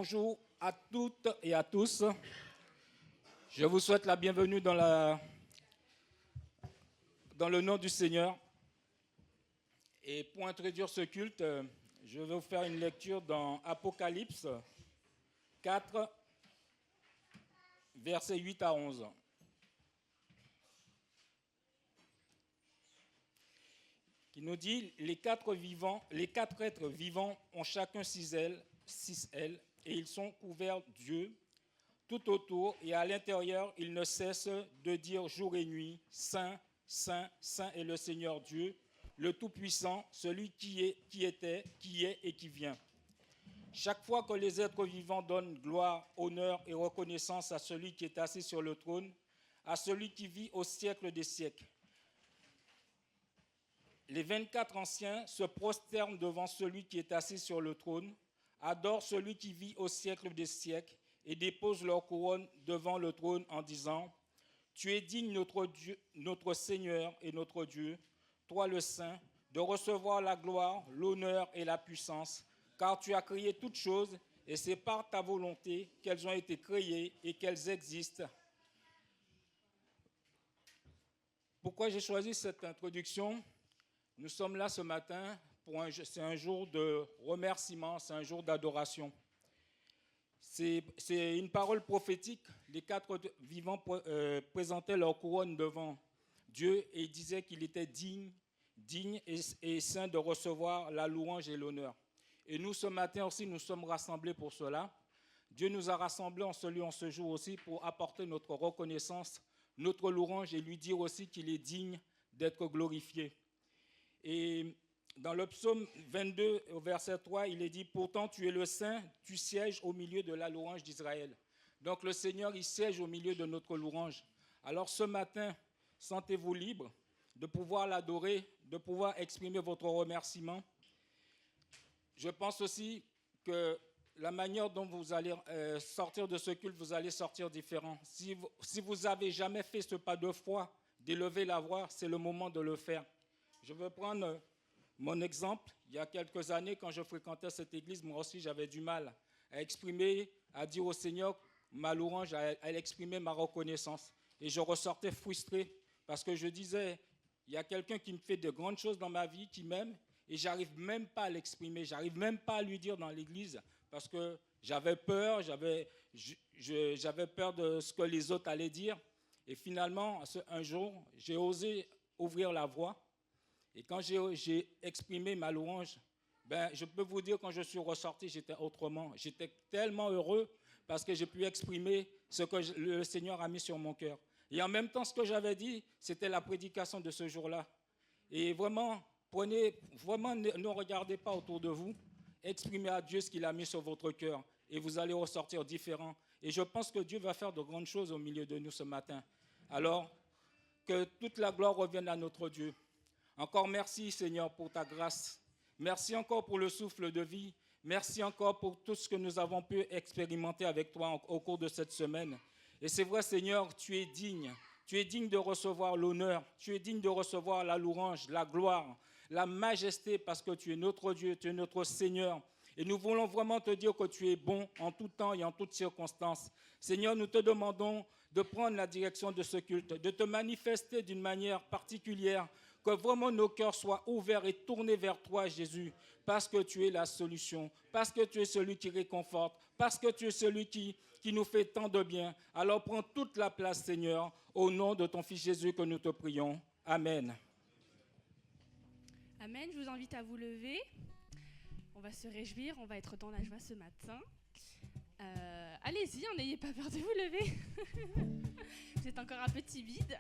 Bonjour à toutes et à tous. Je vous souhaite la bienvenue dans le nom du Seigneur. Et pour introduire ce culte, je vais vous faire une lecture dans Apocalypse 4, versets 8 à 11. Qui nous dit, les quatre êtres vivants ont chacun 6 ailes, et ils sont couverts d'yeux tout autour, et à l'intérieur, ils ne cessent de dire jour et nuit, Saint, Saint, Saint est le Seigneur Dieu, le Tout-Puissant, celui qui était, qui est et qui vient. Chaque fois que les êtres vivants donnent gloire, honneur et reconnaissance à celui qui est assis sur le trône, à celui qui vit au siècle des siècles, les 24 anciens se prosternent devant celui qui est assis sur le trône, adorent celui qui vit au siècle des siècles et déposent leur couronne devant le trône en disant « Tu es digne, notre Dieu, notre Seigneur et notre Dieu, toi le Saint, de recevoir la gloire, l'honneur et la puissance, car tu as créé toutes choses et c'est par ta volonté qu'elles ont été créées et qu'elles existent. » Pourquoi j'ai choisi cette introduction ? Nous sommes là ce matin, c'est un jour de remerciement, c'est un jour d'adoration. C'est une parole prophétique. Les quatre vivants présentaient leur couronne devant Dieu et ils disaient qu'il était digne et saint de recevoir la louange et l'honneur. Et nous, ce matin aussi, nous sommes rassemblés pour cela. Dieu nous a rassemblés en ce lieu, en ce jour aussi, pour apporter notre reconnaissance, notre louange et lui dire aussi qu'il est digne d'être glorifié. Et dans le psaume 22, au verset 3, il est dit « Pourtant tu es le Saint, tu sièges au milieu de la louange d'Israël. » Donc le Seigneur, il siège au milieu de notre louange. Alors ce matin, sentez-vous libre de pouvoir l'adorer, de pouvoir exprimer votre remerciement. Je pense aussi que la manière dont vous allez sortir de ce culte, vous allez sortir différent. Si vous n'avez jamais fait ce pas de foi, d'élever la voix, c'est le moment de le faire. Je veux prendre mon exemple. Il y a quelques années, quand je fréquentais cette église, moi aussi, j'avais du mal à exprimer, à dire au Seigneur ma louange, à exprimer ma reconnaissance. Et je ressortais frustré parce que je disais, il y a quelqu'un qui me fait de grandes choses dans ma vie, qui m'aime, et je n'arrive même pas à l'exprimer, je n'arrive même pas à lui dire dans l'église parce que j'avais peur, j'avais peur de ce que les autres allaient dire. Et finalement, un jour, j'ai osé ouvrir la voix. Et quand j'ai exprimé ma louange, je peux vous dire, quand je suis ressorti, j'étais autrement. J'étais tellement heureux parce que j'ai pu exprimer ce que le Seigneur a mis sur mon cœur. Et en même temps, ce que j'avais dit, c'était la prédication de ce jour-là. Et vraiment, ne regardez pas autour de vous. Exprimez à Dieu ce qu'il a mis sur votre cœur. Et vous allez ressortir différent. Et je pense que Dieu va faire de grandes choses au milieu de nous ce matin. Alors, que toute la gloire revienne à notre Dieu. Encore merci, Seigneur, pour ta grâce. Merci encore pour le souffle de vie. Merci encore pour tout ce que nous avons pu expérimenter avec toi au cours de cette semaine. Et c'est vrai, Seigneur, tu es digne. Tu es digne de recevoir l'honneur. Tu es digne de recevoir la louange, la gloire, la majesté, parce que tu es notre Dieu, tu es notre Seigneur. Et nous voulons vraiment te dire que tu es bon en tout temps et en toutes circonstances. Seigneur, nous te demandons de prendre la direction de ce culte, de te manifester d'une manière particulière, que vraiment nos cœurs soient ouverts et tournés vers toi, Jésus, parce que tu es la solution, parce que tu es celui qui réconforte, parce que tu es celui qui nous fait tant de bien. Alors prends toute la place, Seigneur, au nom de ton Fils Jésus que nous te prions. Amen. Amen, je vous invite à vous lever. On va se réjouir, on va être dans la joie ce matin. Allez-y, n'ayez pas peur de vous lever. Vous êtes encore un peu timide.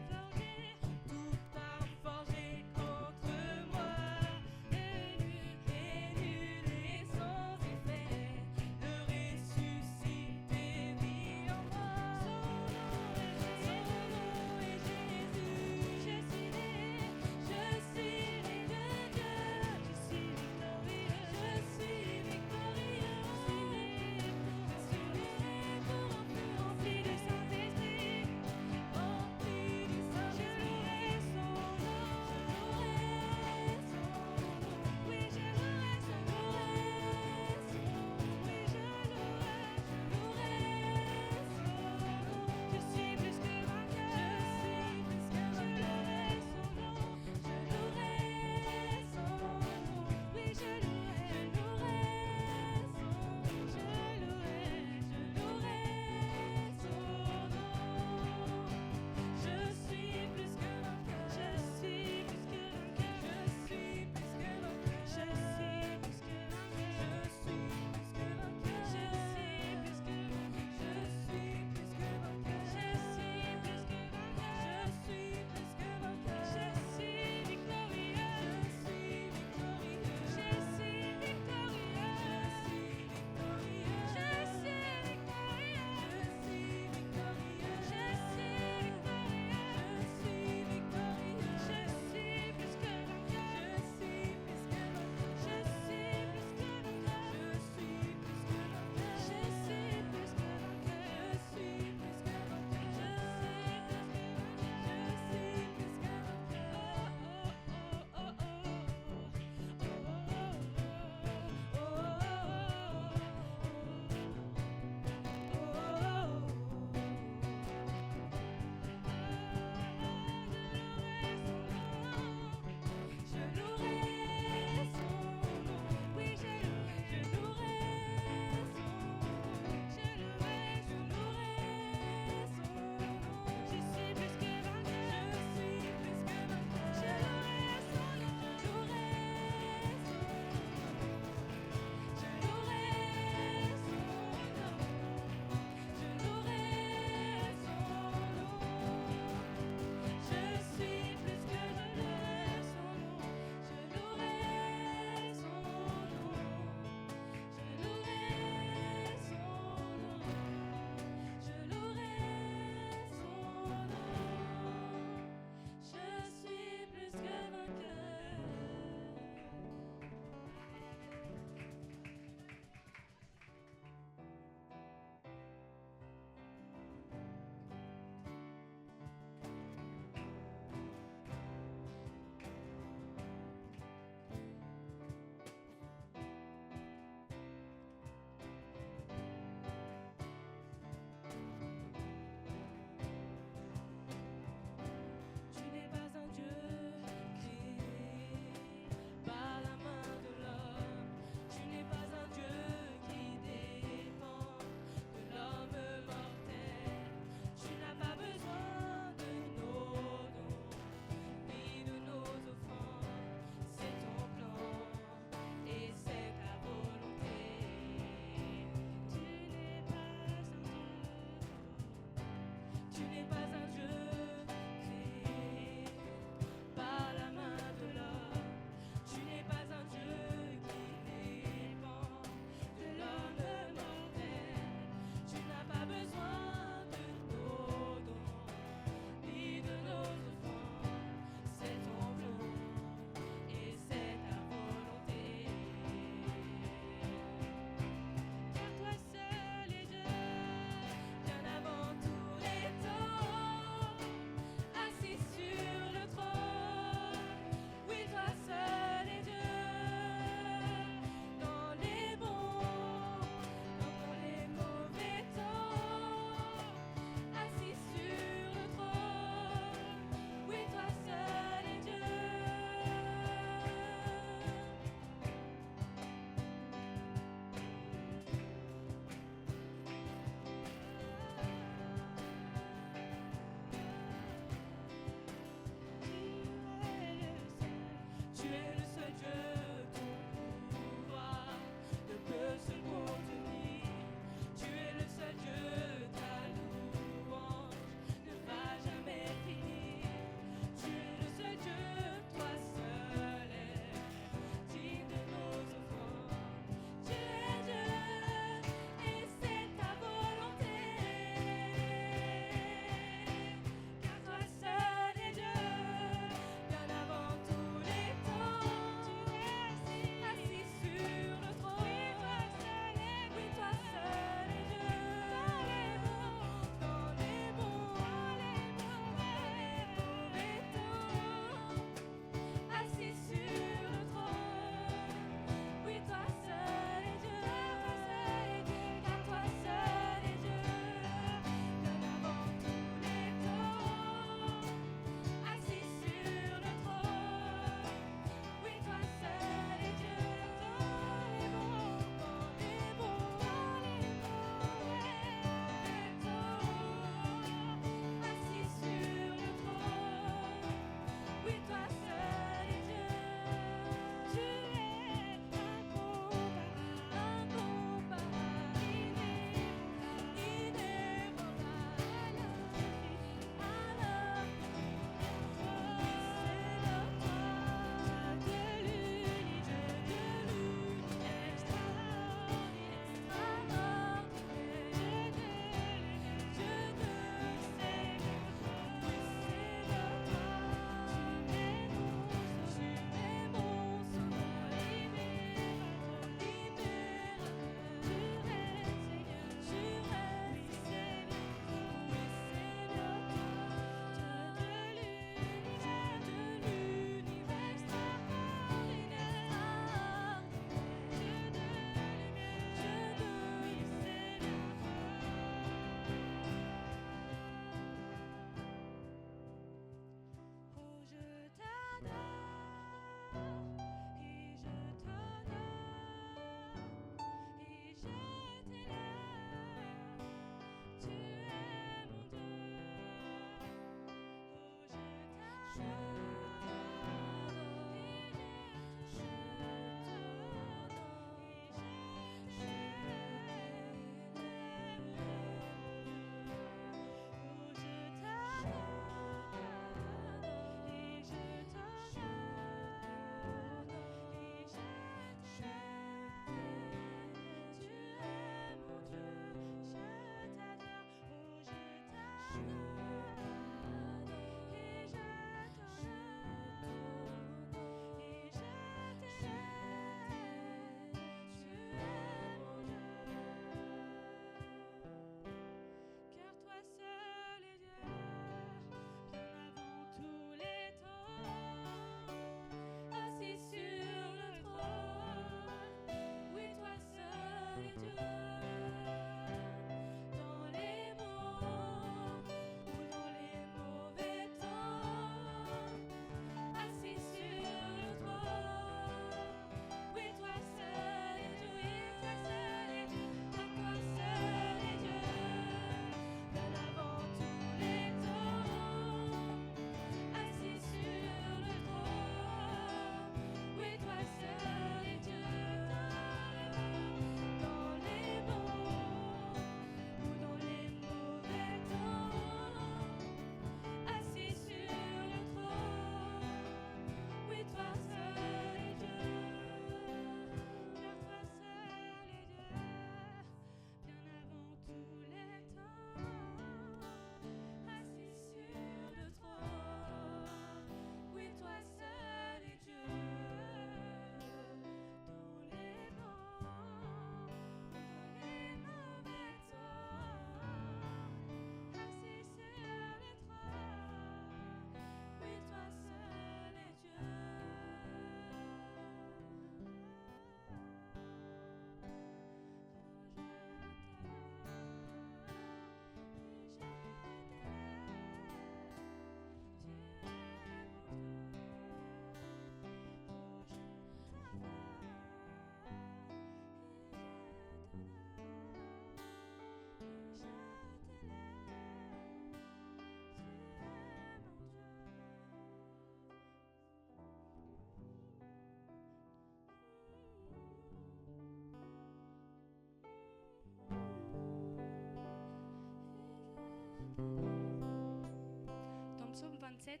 7,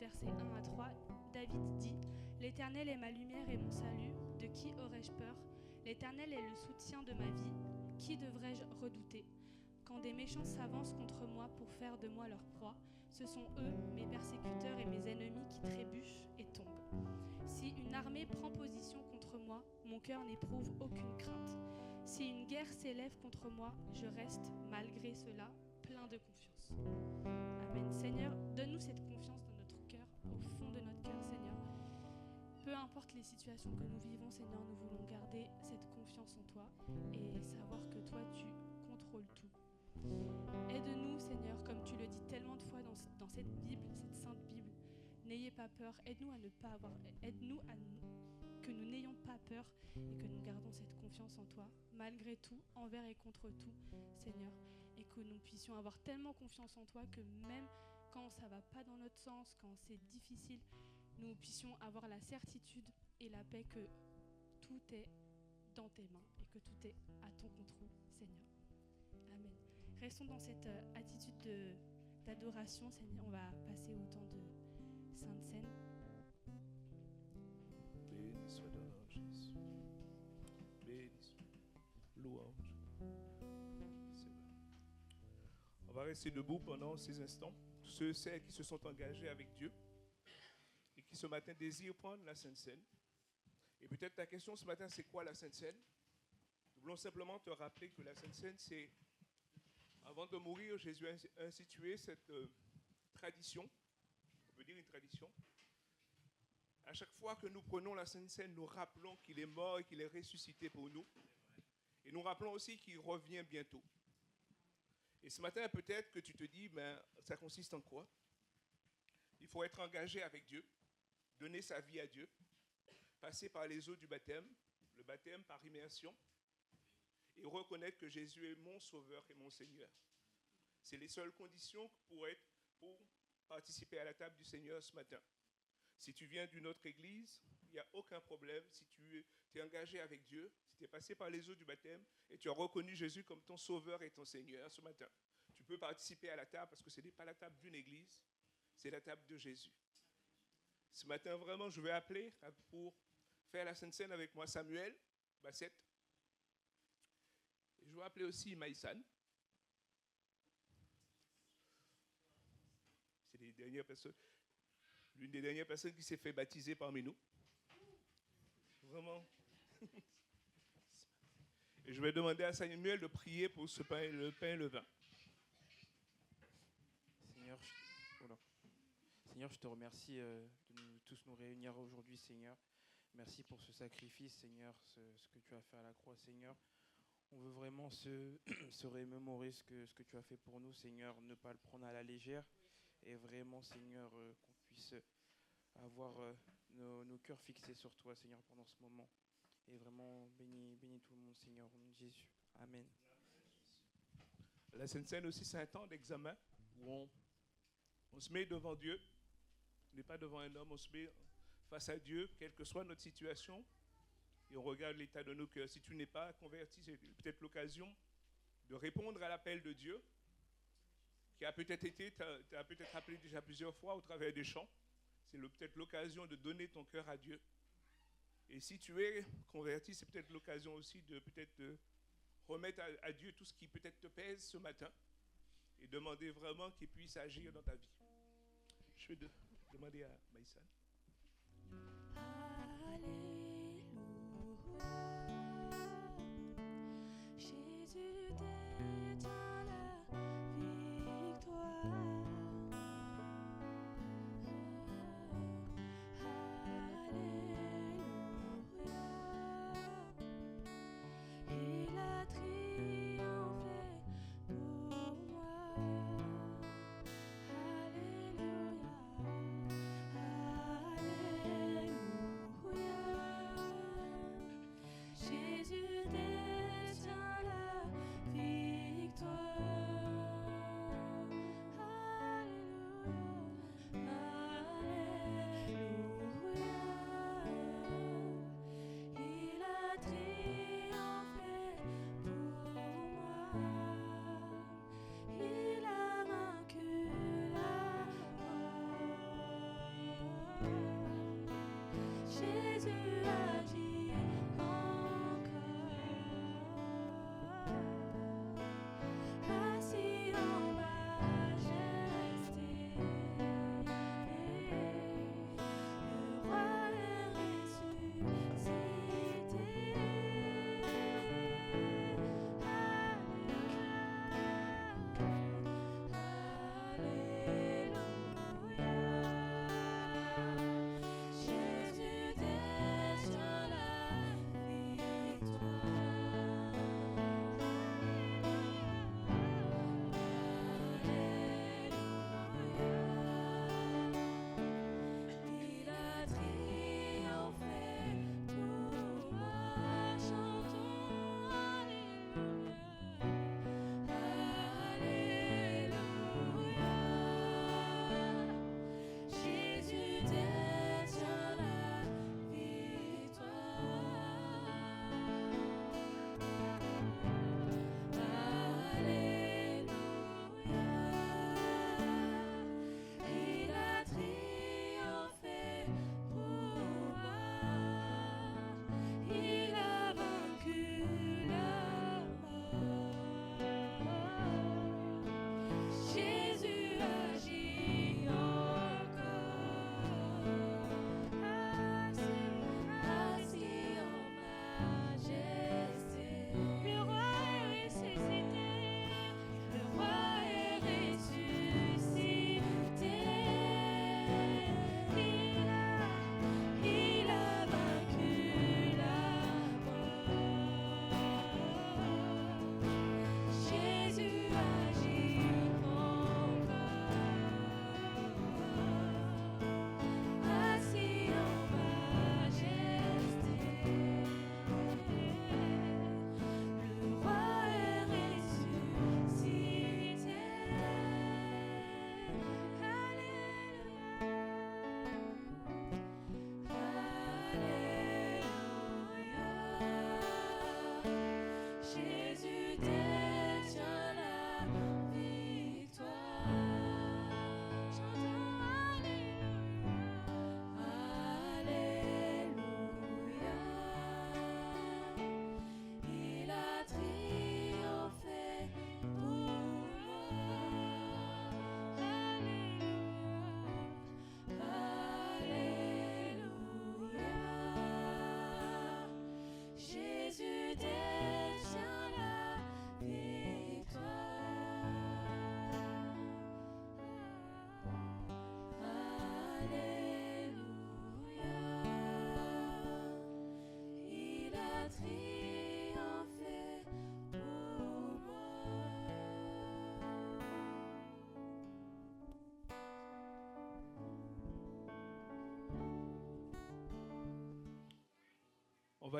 versets 1 à 3, David dit « L'Éternel est ma lumière et mon salut, de qui aurais-je peur ? L'Éternel est le soutien de ma vie, qui devrais-je redouter ? Quand des méchants s'avancent contre moi pour faire de moi leur proie, ce sont eux, mes persécuteurs et mes ennemis, qui trébuchent et tombent. Si une armée prend position contre moi, mon cœur n'éprouve aucune crainte. Si une guerre s'élève contre moi, je reste, malgré cela, plein de confiance. » Amen. Seigneur, donne-nous cette confiance dans notre cœur, au fond de notre cœur, Seigneur. Peu importe les situations que nous vivons, Seigneur, nous voulons garder cette confiance en toi et savoir que toi, tu contrôles tout. Aide-nous, Seigneur, comme tu le dis tellement de fois dans cette Bible, cette sainte Bible. N'ayez pas peur, aide-nous à ne pas avoir, que nous n'ayons pas peur et que nous gardons cette confiance en toi, malgré tout, envers et contre tout, Seigneur, et que nous puissions avoir tellement confiance en toi que même quand ça ne va pas dans notre sens, quand c'est difficile, nous puissions avoir la certitude et la paix que tout est dans tes mains et que tout est à ton contrôle, Seigneur. Amen. Restons dans cette attitude d'adoration, Seigneur. On va passer au temps de Sainte Seine. Béni soit ton nom, Jésus. Béni soit. Louange. C'est vrai. On va rester debout pendant ces instants. Ceux et celles qui se sont engagés avec Dieu et qui ce matin désirent prendre la Sainte Seine. Et peut-être ta question ce matin, c'est quoi la Sainte Seine? Nous voulons simplement te rappeler que la Sainte Seine, c'est, avant de mourir, Jésus a institué cette tradition, on peut dire une tradition. À chaque fois que nous prenons la Sainte Seine, nous rappelons qu'il est mort et qu'il est ressuscité pour nous. Et nous rappelons aussi qu'il revient bientôt. Et ce matin, peut-être que tu te dis, ça consiste en quoi? Il faut être engagé avec Dieu, donner sa vie à Dieu, passer par les eaux du baptême, le baptême par immersion, et reconnaître que Jésus est mon Sauveur et mon Seigneur. C'est les seules conditions pour participer à la table du Seigneur ce matin. Si tu viens d'une autre église, il n'y a aucun problème. Si tu es engagé avec Dieu, si tu es passé par les eaux du baptême et tu as reconnu Jésus comme ton Sauveur et ton Seigneur ce matin, tu peux participer à la table parce que ce n'est pas la table d'une église, c'est la table de Jésus. Ce matin, vraiment, je vais appeler pour faire la Sainte Seine avec moi Samuel Bassette. Et je vais appeler aussi Maïsan. C'est les dernières personnes. L'une des dernières personnes qui s'est fait baptiser parmi nous. Vraiment. Et je vais demander à Samuel de prier pour ce pain, le pain et le vin. Seigneur, je te remercie de tous nous réunir aujourd'hui, Seigneur. Merci pour ce sacrifice, Seigneur, ce que tu as fait à la croix, Seigneur. On veut vraiment se remémorer ce que tu as fait pour nous, Seigneur, ne pas le prendre à la légère. Et vraiment, Seigneur, qu'on puisse avoir nos cœurs fixés sur toi, Seigneur, pendant ce moment. Et vraiment, bénis tout le monde, Seigneur, au nom de Jésus. Amen. La Sainte Seine aussi, c'est un temps d'examen où on se met devant Dieu. On n'est pas devant un homme, on se met face à Dieu, quelle que soit notre situation. Et on regarde l'état de nos cœurs. Si tu n'es pas converti, c'est peut-être l'occasion de répondre à l'appel de Dieu, qui a peut-être été, t'as peut-être appelé déjà plusieurs fois au travers des chants. C'est peut-être l'occasion de donner ton cœur à Dieu. Et si tu es converti, c'est peut-être l'occasion aussi de peut-être remettre à Dieu tout ce qui peut-être te pèse ce matin et demander vraiment qu'il puisse agir dans ta vie. Je vais demander à Maïsan. Jésus détient la victoire. Il a triomphé pour moi. Alléluia, alléluia.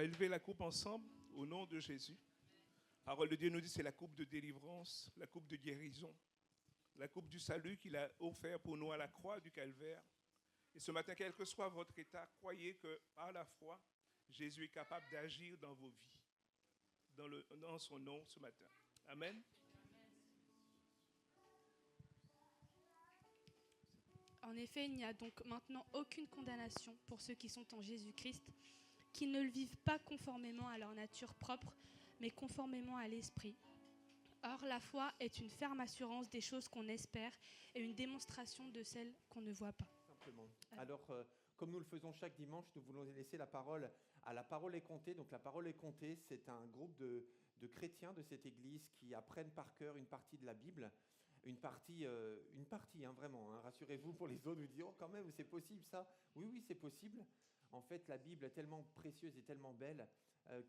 va élever la coupe ensemble au nom de Jésus. La parole de Dieu nous dit que c'est la coupe de délivrance, la coupe de guérison, la coupe du salut qu'il a offert pour nous à la croix du Calvaire. Et ce matin, quel que soit votre état, croyez que par la foi, Jésus est capable d'agir dans vos vies, dans son nom ce matin. Amen. En effet, il n'y a donc maintenant aucune condamnation pour ceux qui sont en Jésus-Christ, qui ne le vivent pas conformément à leur nature propre, mais conformément à l'Esprit. Or, la foi est une ferme assurance des choses qu'on espère et une démonstration de celles qu'on ne voit pas. Simplement. Alors, comme nous le faisons chaque dimanche, nous voulons laisser la parole à La Parole est comptée. Donc, La Parole est comptée, c'est un groupe de chrétiens de cette église qui apprennent par cœur une partie de la Bible. Une partie, vraiment. Rassurez-vous, pour les autres, vous dites, oh, quand même, c'est possible ça. Oui, c'est possible. En fait, la Bible est tellement précieuse et tellement belle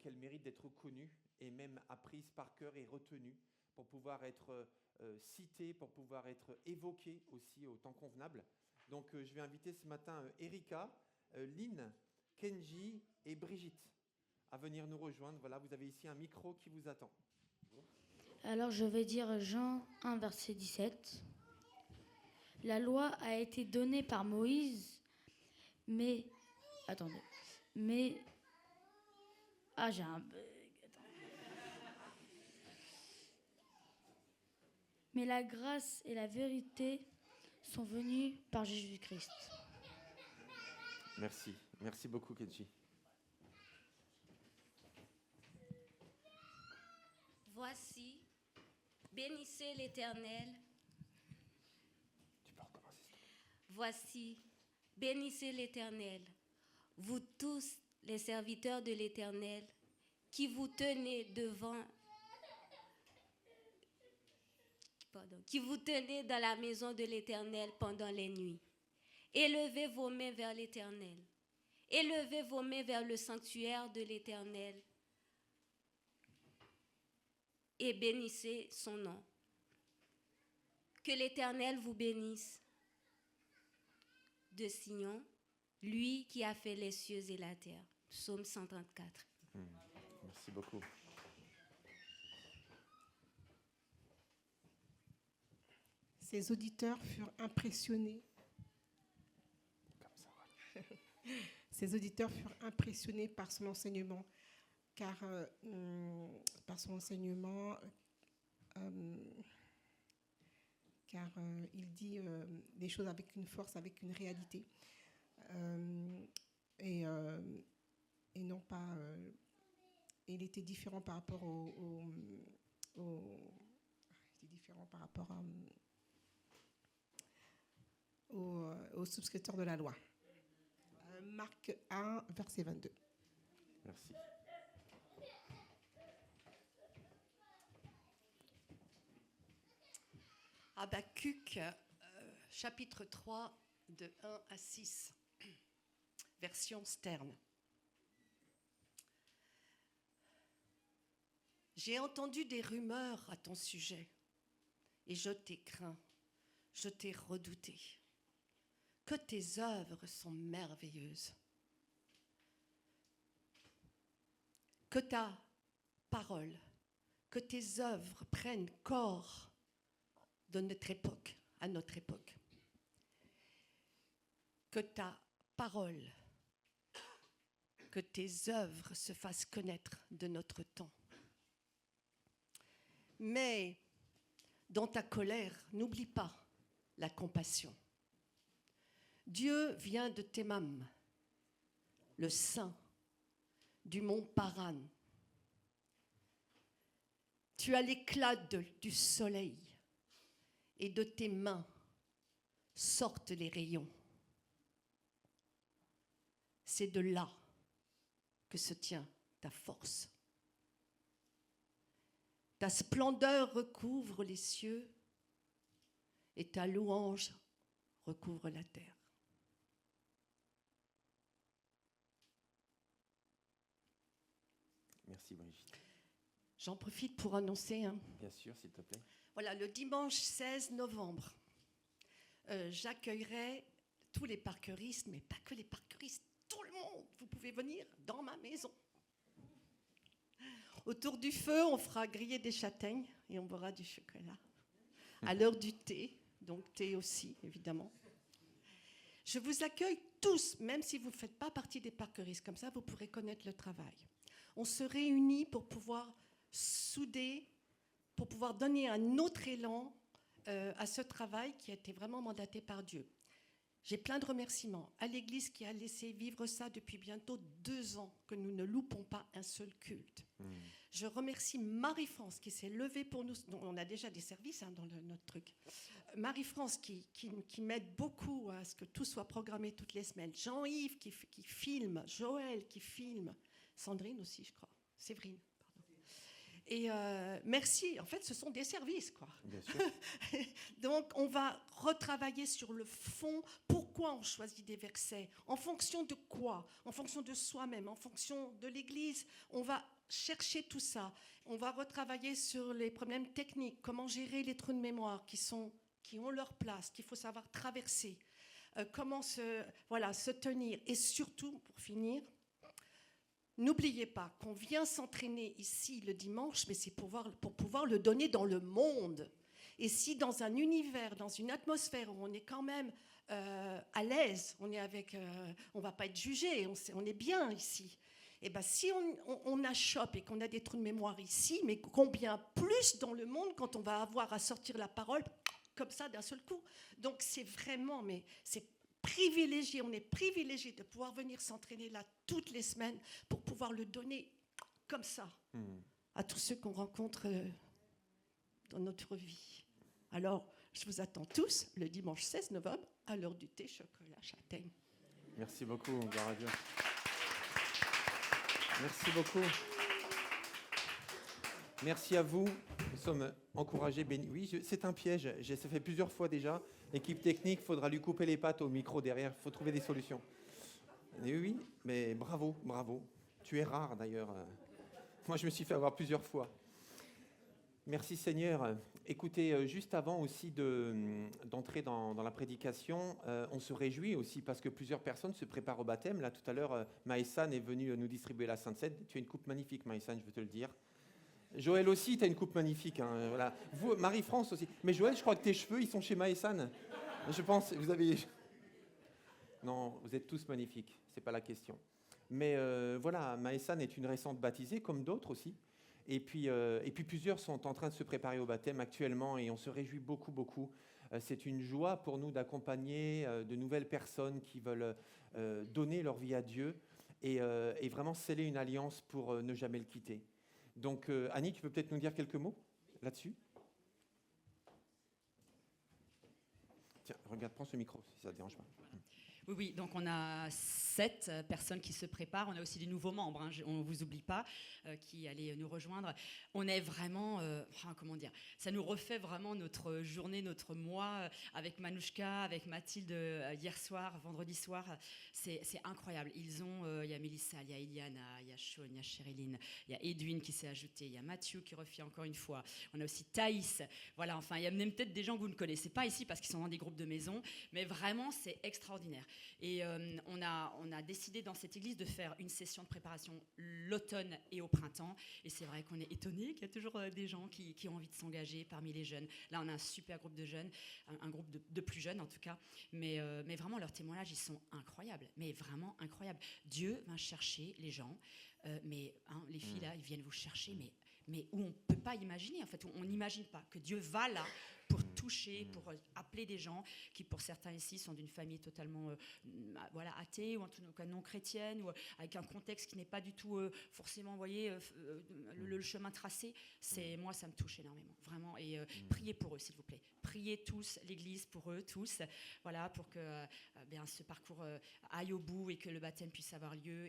qu'elle mérite d'être connue et même apprise par cœur et retenue pour pouvoir être citée, pour pouvoir être évoquée aussi au temps convenable. Donc, je vais inviter ce matin Erika, Lynn, Kenji et Brigitte à venir nous rejoindre. Voilà, vous avez ici un micro qui vous attend. Alors je vais dire Jean 1, verset 17. La loi a été donnée par Moïse, mais... Attendez. Mais... Ah, j'ai un bug. Mais la grâce et la vérité sont venues par Jésus-Christ. Merci. Merci beaucoup, Kenji. Voici, bénissez l'Éternel. Tu peux recommencer. Voici, bénissez l'Éternel, vous tous les serviteurs de l'Éternel, qui vous tenez dans la maison de l'Éternel pendant les nuits. Élevez vos mains vers l'Éternel. Élevez vos mains vers le sanctuaire de l'Éternel et bénissez son nom. Que l'Éternel vous bénisse de Sion, lui qui a fait les cieux et la terre. Psaume 134. Merci beaucoup. Ses auditeurs furent impressionnés. Ses auditeurs furent impressionnés par son enseignement, car il dit des choses avec une force, avec une réalité, et non pas. Il était différent par rapport aux souscripteurs de la loi. Marc 1, verset 22. Merci. Habakkuk, chapitre 3, de 1 à 6, version Stern. J'ai entendu des rumeurs à ton sujet, et je t'ai craint, je t'ai redouté. Que tes œuvres sont merveilleuses. Que ta parole, que tes œuvres prennent corps de notre époque, à notre époque. Que ta parole, que tes œuvres se fassent connaître de notre temps. Mais dans ta colère, n'oublie pas la compassion. Dieu vient de Théman, le saint du mont Paran. Tu as l'éclat du soleil et de tes mains sortent les rayons. C'est de là que se tient ta force. Ta splendeur recouvre les cieux et ta louange recouvre la terre. Merci Brigitte. J'en profite pour annoncer. Bien sûr, s'il te plaît. Voilà, le dimanche 16 novembre, j'accueillerai tous les parkeuristes, mais pas que les parkeuristes, tout le monde. Vous pouvez venir dans ma maison. Autour du feu, on fera griller des châtaignes et on boira du chocolat. À l'heure du thé, donc thé aussi, évidemment. Je vous accueille tous, même si vous ne faites pas partie des parkeristes. Comme ça, vous pourrez connaître le travail. On se réunit pour pouvoir souder, pour pouvoir donner un autre élan à ce travail qui a été vraiment mandaté par Dieu. J'ai plein de remerciements à l'Église qui a laissé vivre ça depuis bientôt 2 ans, que nous ne loupons pas un seul culte. Je remercie Marie-France qui s'est levée pour nous. On a déjà des services dans notre truc. Marie-France qui m'aide beaucoup à ce que tout soit programmé toutes les semaines. Jean-Yves qui filme. Joël qui filme. Sandrine aussi, je crois. Séverine. Et merci. En fait, ce sont des services, quoi. Bien sûr. Donc, on va retravailler sur le fond. Pourquoi on choisit des versets? En fonction de quoi? En fonction de soi-même, en fonction de l'Église. On va chercher tout ça. On va retravailler sur les problèmes techniques. Comment gérer les trous de mémoire qui ont leur place, qu'il faut savoir traverser. Comment se tenir. Et surtout, pour finir, n'oubliez pas qu'on vient s'entraîner ici le dimanche, mais c'est pour pouvoir le donner dans le monde. Et si dans un univers, dans une atmosphère où on est quand même à l'aise, on ne va pas être jugé, on est bien ici. Et bien si on achoppe et qu'on a des trous de mémoire ici, mais combien plus dans le monde quand on va avoir à sortir la parole comme ça d'un seul coup. Donc c'est vraiment, mais c'est privilégié, on est privilégié de pouvoir venir s'entraîner là toutes les semaines pour pouvoir le donner comme ça à tous ceux qu'on rencontre dans notre vie. Alors, je vous attends tous le dimanche 16 novembre à l'heure du thé, chocolat, châtaigne. Merci beaucoup, gloire à Dieu. Merci beaucoup. Merci à vous. Nous sommes encouragés, bénis. Oui, c'est un piège. Ça fait plusieurs fois déjà. L'équipe technique, il faudra lui couper les pattes au micro derrière. Il faut trouver des solutions. Et oui, mais bravo, bravo. Tu es rare d'ailleurs. Moi, je me suis fait avoir plusieurs fois. Merci Seigneur. Écoutez, juste avant aussi d'entrer dans la prédication, on se réjouit aussi parce que plusieurs personnes se préparent au baptême. Là, tout à l'heure, Maësan est venue nous distribuer la Sainte Seine. Tu as une coupe magnifique, Maësan, je veux te le dire. Joël aussi, tu as une coupe magnifique. Hein, voilà. Vous, Marie-France aussi. Mais Joël, je crois que tes cheveux, ils sont chez Maësan. Je pense, vous avez... Non, vous êtes tous magnifiques, c'est pas la question. Mais voilà, Maësan est une récente baptisée, comme d'autres aussi. Et puis plusieurs sont en train de se préparer au baptême actuellement et on se réjouit beaucoup, beaucoup. C'est une joie pour nous d'accompagner de nouvelles personnes qui veulent donner leur vie à Dieu et vraiment sceller une alliance pour ne jamais le quitter. Donc Annie, tu peux peut-être nous dire quelques mots là-dessus? Tiens, regarde, prends ce micro si ça ne te dérange pas. Oui, donc on a 7 personnes qui se préparent. On a aussi des nouveaux membres, hein, on ne vous oublie pas, qui allaient nous rejoindre. On est vraiment, comment dire, ça nous refait vraiment notre journée, notre mois avec Manouchka, avec Mathilde hier soir, vendredi soir. C'est incroyable. Ils ont, il y a Mélissa, il y a Iliana, il y a Shaun, il y a Sherilyn, il y a Edwin qui s'est ajouté, il y a Mathieu qui refait encore une fois. On a aussi Thaïs. Voilà, enfin, il y a même peut-être des gens que vous ne connaissez pas ici parce qu'ils sont dans des groupes de maison, mais vraiment, c'est extraordinaire. Et on a décidé dans cette église de faire une session de préparation l'automne et au printemps. Et c'est vrai qu'on est étonnés qu'il y a toujours des gens qui ont envie de s'engager parmi les jeunes. Là, on a un super groupe de jeunes, un groupe de plus jeunes en tout cas. Mais vraiment, leurs témoignages, ils sont incroyables. Mais vraiment incroyables. Dieu va chercher les gens. Mais les filles, là, ils viennent vous chercher, mais où on ne peut pas imaginer, en fait, où on n'imagine pas que Dieu va là pour toucher, pour appeler des gens qui, pour certains ici, sont d'une famille totalement athée ou en tout cas non chrétienne ou avec un contexte qui n'est pas du tout forcément, vous voyez, le chemin tracé. Moi, ça me touche énormément, vraiment. Et priez pour eux, s'il vous plaît. Priez tous, l'Église, pour eux, tous, voilà, pour que ce parcours aille au bout et que le baptême puisse avoir lieu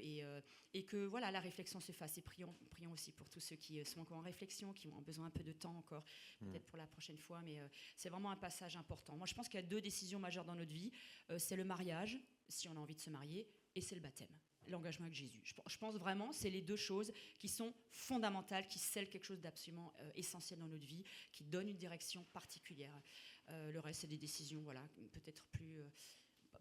et que voilà, la réflexion se fasse. Et prions aussi pour tous ceux qui sont encore en réflexion, qui ont besoin un peu de temps encore, peut-être pour la prochaine fois, mais c'est vraiment un passage important. Moi, je pense qu'il y a 2 décisions majeures dans notre vie. C'est le mariage, si on a envie de se marier, et c'est le baptême, l'engagement avec Jésus. Je pense vraiment c'est les 2 choses qui sont fondamentales, qui scellent quelque chose d'absolument essentiel dans notre vie, qui donnent une direction particulière. Le reste, c'est des décisions, voilà, peut-être plus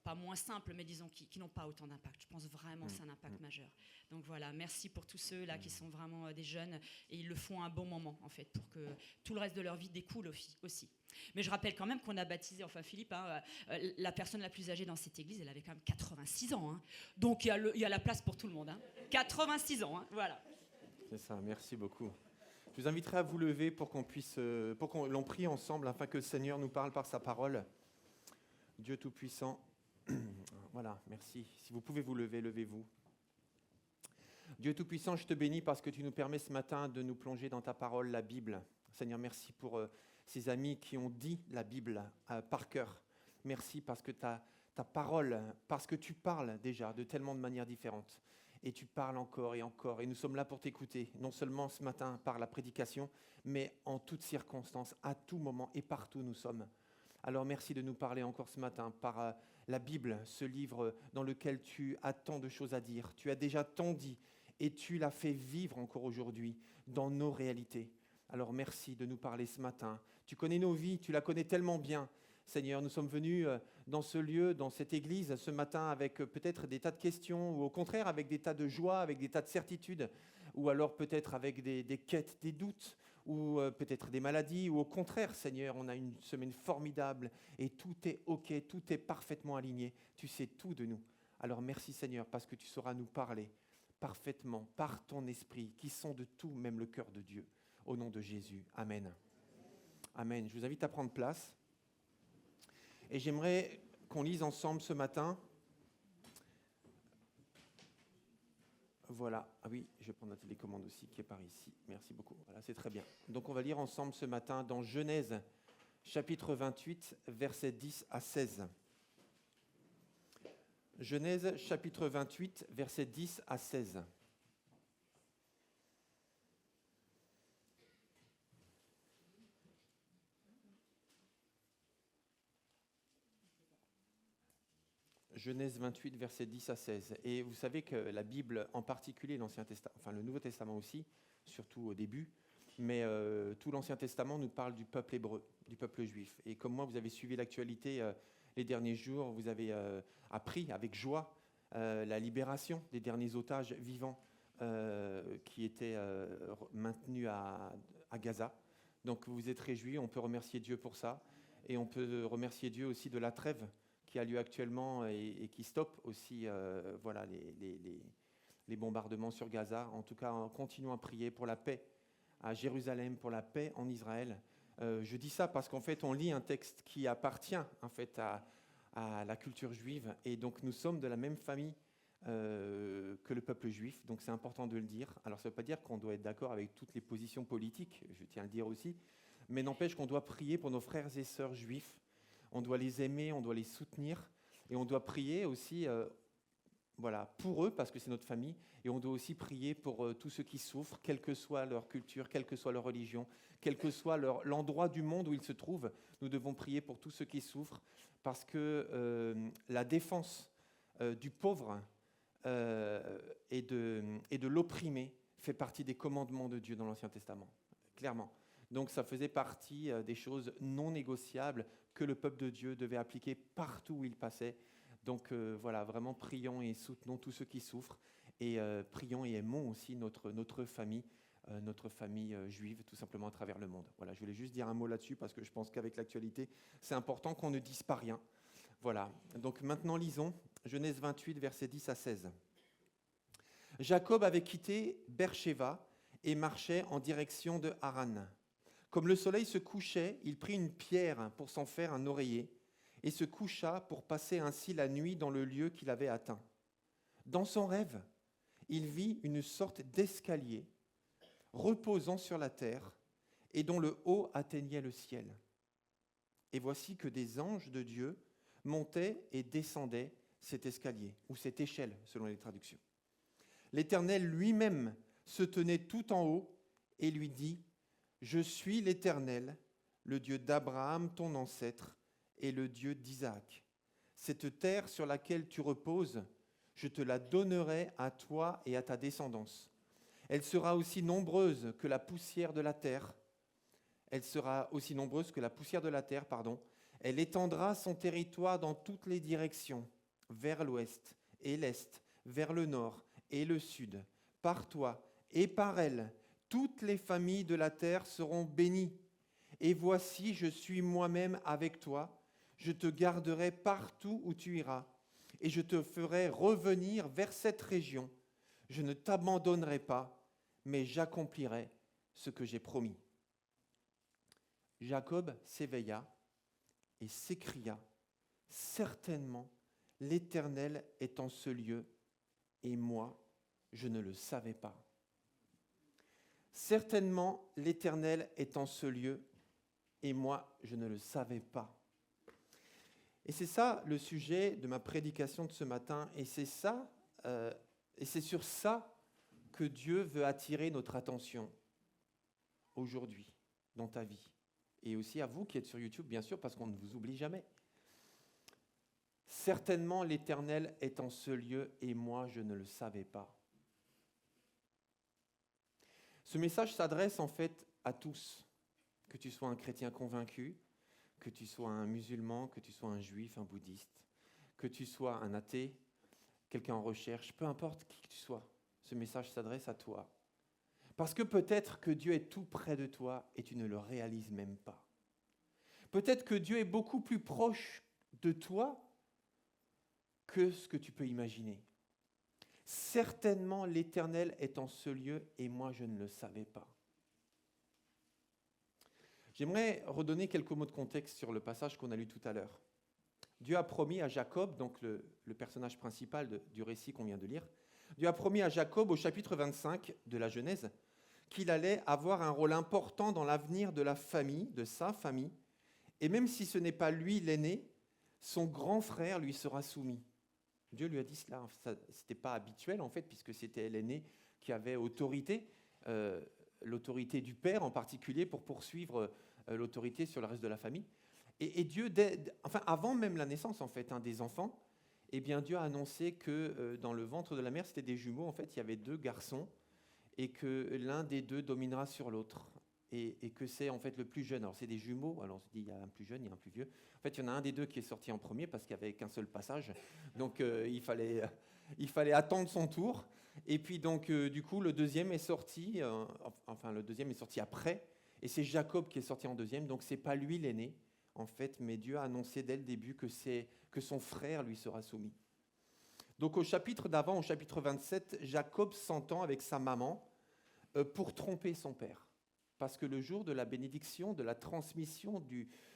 pas moins simples, mais disons qui n'ont pas autant d'impact. Je pense vraiment que c'est un impact majeur. Donc voilà, merci pour tous ceux-là qui sont vraiment des jeunes et ils le font à un bon moment, en fait, pour que tout le reste de leur vie découle aussi. Mais je rappelle quand même qu'on a baptisé, enfin Philippe, la personne la plus âgée dans cette église, elle avait quand même 86 ans. Hein. Donc il y a la place pour tout le monde. Hein. 86 ans, hein, voilà. C'est ça, merci beaucoup. Je vous inviterai à vous lever pour qu'on l'on prie ensemble afin que le Seigneur nous parle par sa parole. Dieu Tout-Puissant, voilà, merci. Si vous pouvez vous lever, levez-vous. Dieu Tout-Puissant, je te bénis parce que tu nous permets ce matin de nous plonger dans ta parole, la Bible. Seigneur, merci pour ces amis qui ont dit la Bible par cœur. Merci parce que ta parole, parce que tu parles déjà de tellement de manières différentes. Et tu parles encore et encore. Et nous sommes là pour t'écouter, non seulement ce matin par la prédication, mais en toutes circonstances, à tout moment et partout nous sommes. Alors merci de nous parler encore ce matin par la Bible, ce livre dans lequel tu as tant de choses à dire. Tu as déjà tant dit et tu l'as fait vivre encore aujourd'hui dans nos réalités. Alors merci de nous parler ce matin. Tu connais nos vies, tu la connais tellement bien. Seigneur, nous sommes venus dans ce lieu, dans cette église, ce matin avec peut-être des tas de questions, ou au contraire avec des tas de joie, avec des tas de certitudes, ou alors peut-être avec des quêtes, des doutes, ou peut-être des maladies, ou au contraire, Seigneur, on a une semaine formidable, et tout est OK, tout est parfaitement aligné. Tu sais tout de nous. Alors merci Seigneur, parce que tu sauras nous parler parfaitement, par ton esprit, qui sont de tout, même le cœur de Dieu. Au nom de Jésus. Amen. Amen. Je vous invite à prendre place. Et j'aimerais qu'on lise ensemble ce matin. Voilà. Ah oui, je vais prendre la télécommande aussi qui est par ici. Merci beaucoup. Voilà, c'est très bien. Donc on va lire ensemble ce matin dans Genèse, chapitre 28, versets 10 à 16. Genèse, chapitre 28, versets 10 à 16. Genèse 28, versets 10 à 16. Et vous savez que la Bible, en particulier l'Ancien Testament, enfin le Nouveau Testament aussi, surtout au début, mais tout l'Ancien Testament nous parle du peuple hébreu, du peuple juif. Et comme moi, vous avez suivi l'actualité les derniers jours, vous avez appris avec joie la libération des derniers otages vivants qui étaient maintenus à Gaza. Donc vous vous êtes réjouis, on peut remercier Dieu pour ça. Et on peut remercier Dieu aussi de la trêve qui a lieu actuellement et qui stoppe aussi voilà, les bombardements sur Gaza. En tout cas, continuons à prier pour la paix à Jérusalem, pour la paix en Israël. Je dis ça parce qu'en fait, on lit un texte qui appartient en fait, à la culture juive. Et donc, nous sommes de la même famille que le peuple juif. Donc, c'est important de le dire. Alors, ça ne veut pas dire qu'on doit être d'accord avec toutes les positions politiques, je tiens à le dire aussi. Mais n'empêche qu'on doit prier pour nos frères et sœurs juifs. On doit les aimer, on doit les soutenir et on doit prier aussi voilà, pour eux parce que c'est notre famille et on doit aussi prier pour tous ceux qui souffrent, quelle que soit leur culture, quelle que soit leur religion, quel que soit l'endroit du monde où ils se trouvent. Nous devons prier pour tous ceux qui souffrent parce que la défense du pauvre et de l'opprimé fait partie des commandements de Dieu dans l'Ancien Testament, clairement. Donc ça faisait partie des choses non négociables que le peuple de Dieu devait appliquer partout où il passait. Donc voilà, vraiment prions et soutenons tous ceux qui souffrent et prions et aimons aussi notre famille juive tout simplement à travers le monde. Voilà, je voulais juste dire un mot là-dessus parce que je pense qu'avec l'actualité, c'est important qu'on ne dise pas rien. Voilà, donc maintenant lisons Genèse 28, versets 10 à 16. Jacob avait quitté Beersheba et marchait en direction de Haran. Comme le soleil se couchait, il prit une pierre pour s'en faire un oreiller et se coucha pour passer ainsi la nuit dans le lieu qu'il avait atteint. Dans son rêve, il vit une sorte d'escalier reposant sur la terre et dont le haut atteignait le ciel. Et voici que des anges de Dieu montaient et descendaient cet escalier, ou cette échelle selon les traductions. L'Éternel lui-même se tenait tout en haut et lui dit : je suis l'Éternel, le Dieu d'Abraham, ton ancêtre, et le Dieu d'Isaac. Cette terre sur laquelle tu reposes, je te la donnerai à toi et à ta descendance. Elle sera aussi nombreuse que la poussière de la terre. Elle Elle étendra son territoire dans toutes les directions, vers l'ouest et l'est, vers le nord et le sud. Par toi et par elle, toutes les familles de la terre seront bénies. Et voici, je suis moi-même avec toi. Je te garderai partout où tu iras, et je te ferai revenir vers cette région. Je ne t'abandonnerai pas, mais j'accomplirai ce que j'ai promis. Jacob s'éveilla et s'écria, « Certainement, l'Éternel est en ce lieu, et moi, je ne le savais pas. » Certainement, l'Éternel est en ce lieu, et moi, je ne le savais pas. Et c'est ça le sujet de ma prédication de ce matin, et c'est sur ça que Dieu veut attirer notre attention aujourd'hui, dans ta vie. Et aussi à vous qui êtes sur YouTube, bien sûr, parce qu'on ne vous oublie jamais. Certainement, l'Éternel est en ce lieu, et moi, je ne le savais pas. Ce message s'adresse en fait à tous, que tu sois un chrétien convaincu, que tu sois un musulman, que tu sois un juif, un bouddhiste, que tu sois un athée, quelqu'un en recherche, peu importe qui que tu sois, ce message s'adresse à toi. Parce que peut-être que Dieu est tout près de toi et tu ne le réalises même pas. Peut-être que Dieu est beaucoup plus proche de toi que ce que tu peux imaginer. Certainement, l'Éternel est en ce lieu et moi, je ne le savais pas. J'aimerais redonner quelques mots de contexte sur le passage qu'on a lu tout à l'heure. Dieu a promis à Jacob, donc le personnage principal du récit qu'on vient de lire, Dieu a promis à Jacob au chapitre 25 de la Genèse qu'il allait avoir un rôle important dans l'avenir de la famille, de sa famille, et même si ce n'est pas lui l'aîné, son grand frère lui sera soumis. Dieu lui a dit cela, ce n'était pas habituel en fait, puisque c'était l'aîné qui avait autorité, l'autorité du père en particulier pour poursuivre l'autorité sur le reste de la famille. Et Dieu, avant même la naissance en fait, des enfants, eh bien Dieu a annoncé que dans le ventre de la mère, c'était des jumeaux. En fait, il y avait 2 garçons et que l'un des 2 dominera sur l'autre. Et que c'est en fait le plus jeune. Alors c'est des jumeaux, alors on se dit il y a un plus jeune, il y a un plus vieux. En fait, il y en a un des 2 qui est sorti en premier parce qu'il n'y avait qu'un seul passage. Donc il fallait attendre son tour. Et puis donc du coup le deuxième est sorti, après. Et c'est Jacob qui est sorti en deuxième. Donc c'est pas lui l'aîné en fait, mais Dieu a annoncé dès le début que son frère lui sera soumis. Donc au chapitre d'avant, au chapitre 27, Jacob s'entend avec sa maman pour tromper son père. Parce que le jour de la bénédiction, de la transmission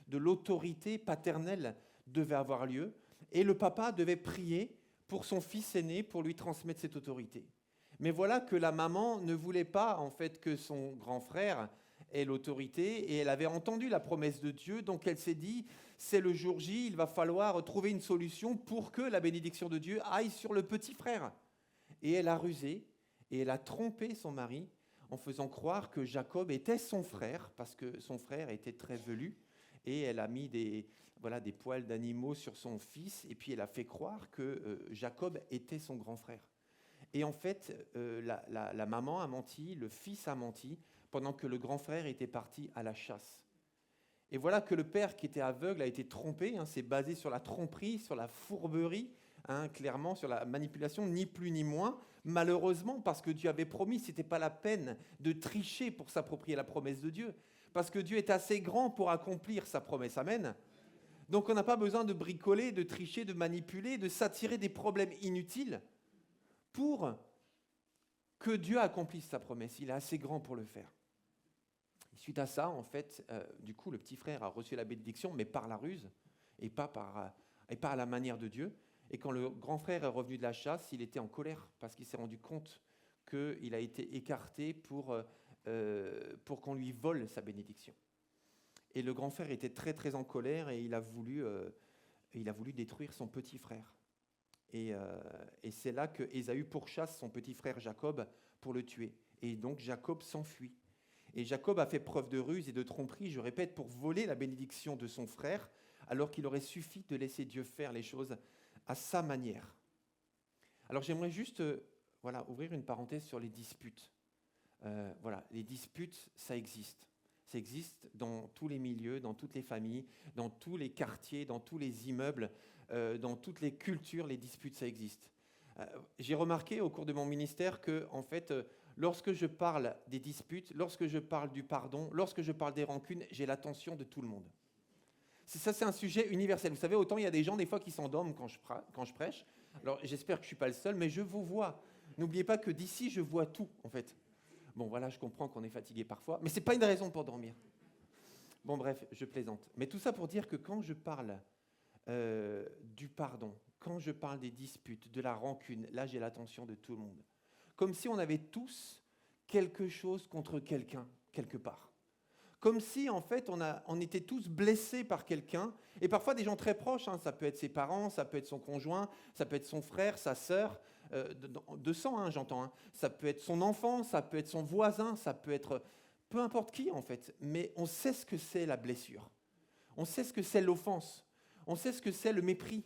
de l'autorité paternelle devait avoir lieu, et le papa devait prier pour son fils aîné pour lui transmettre cette autorité. Mais voilà que la maman ne voulait pas en fait que son grand frère ait l'autorité, et elle avait entendu la promesse de Dieu, donc elle s'est dit, c'est le jour J, il va falloir trouver une solution pour que la bénédiction de Dieu aille sur le petit frère. Et elle a rusé, et elle a trompé son mari, en faisant croire que Jacob était son frère, parce que son frère était très velu, et elle a mis des poils d'animaux sur son fils, et puis elle a fait croire que Jacob était son grand frère. Et en fait, la maman a menti, le fils a menti, pendant que le grand frère était parti à la chasse. Et voilà que le père qui était aveugle a été trompé, c'est basé sur la tromperie, sur la fourberie, clairement sur la manipulation, ni plus ni moins. Malheureusement, parce que Dieu avait promis, ce n'était pas la peine de tricher pour s'approprier la promesse de Dieu, parce que Dieu est assez grand pour accomplir sa promesse. Amen. Donc on n'a pas besoin de bricoler, de tricher, de manipuler, de s'attirer des problèmes inutiles pour que Dieu accomplisse sa promesse. Il est assez grand pour le faire. Et suite à ça, en fait, du coup, le petit frère a reçu la bénédiction, mais par la ruse et pas par la manière de Dieu. Et quand le grand frère est revenu de la chasse, il était en colère parce qu'il s'est rendu compte qu'il a été écarté pour qu'on lui vole sa bénédiction. Et le grand frère était très très en colère et il a voulu détruire son petit frère. Et c'est là que Ésaü pourchasse son petit frère Jacob pour le tuer. Et donc Jacob s'enfuit. Et Jacob a fait preuve de ruse et de tromperie, je répète, pour voler la bénédiction de son frère, alors qu'il aurait suffi de laisser Dieu faire les choses à sa manière. Alors j'aimerais juste ouvrir une parenthèse sur les disputes. Les disputes, ça existe. Ça existe dans tous les milieux, dans toutes les familles, dans tous les quartiers, dans tous les immeubles, dans toutes les cultures, les disputes, ça existe. J'ai remarqué au cours de mon ministère que, en fait, lorsque je parle des disputes, lorsque je parle du pardon, lorsque je parle des rancunes, j'ai l'attention de tout le monde. Ça, c'est un sujet universel. Vous savez, autant il y a des gens, des fois, qui s'endorment quand je prêche. Alors, j'espère que je ne suis pas le seul, mais je vous vois. N'oubliez pas que d'ici, je vois tout, en fait. Bon, voilà, je comprends qu'on est fatigué parfois, mais ce n'est pas une raison pour dormir. Bon, bref, je plaisante. Mais tout ça pour dire que quand je parle du pardon, quand je parle des disputes, de la rancune, là, j'ai l'attention de tout le monde. Comme si on avait tous quelque chose contre quelqu'un, quelque part. Comme si, en fait, on était tous blessés par quelqu'un, et parfois des gens très proches, hein, ça peut être ses parents, ça peut être son conjoint, ça peut être son frère, sa sœur, de sang, hein, j'entends. Hein. Ça peut être son enfant, ça peut être son voisin, ça peut être peu importe qui, en fait. Mais on sait ce que c'est la blessure. On sait ce que c'est l'offense. On sait ce que c'est le mépris,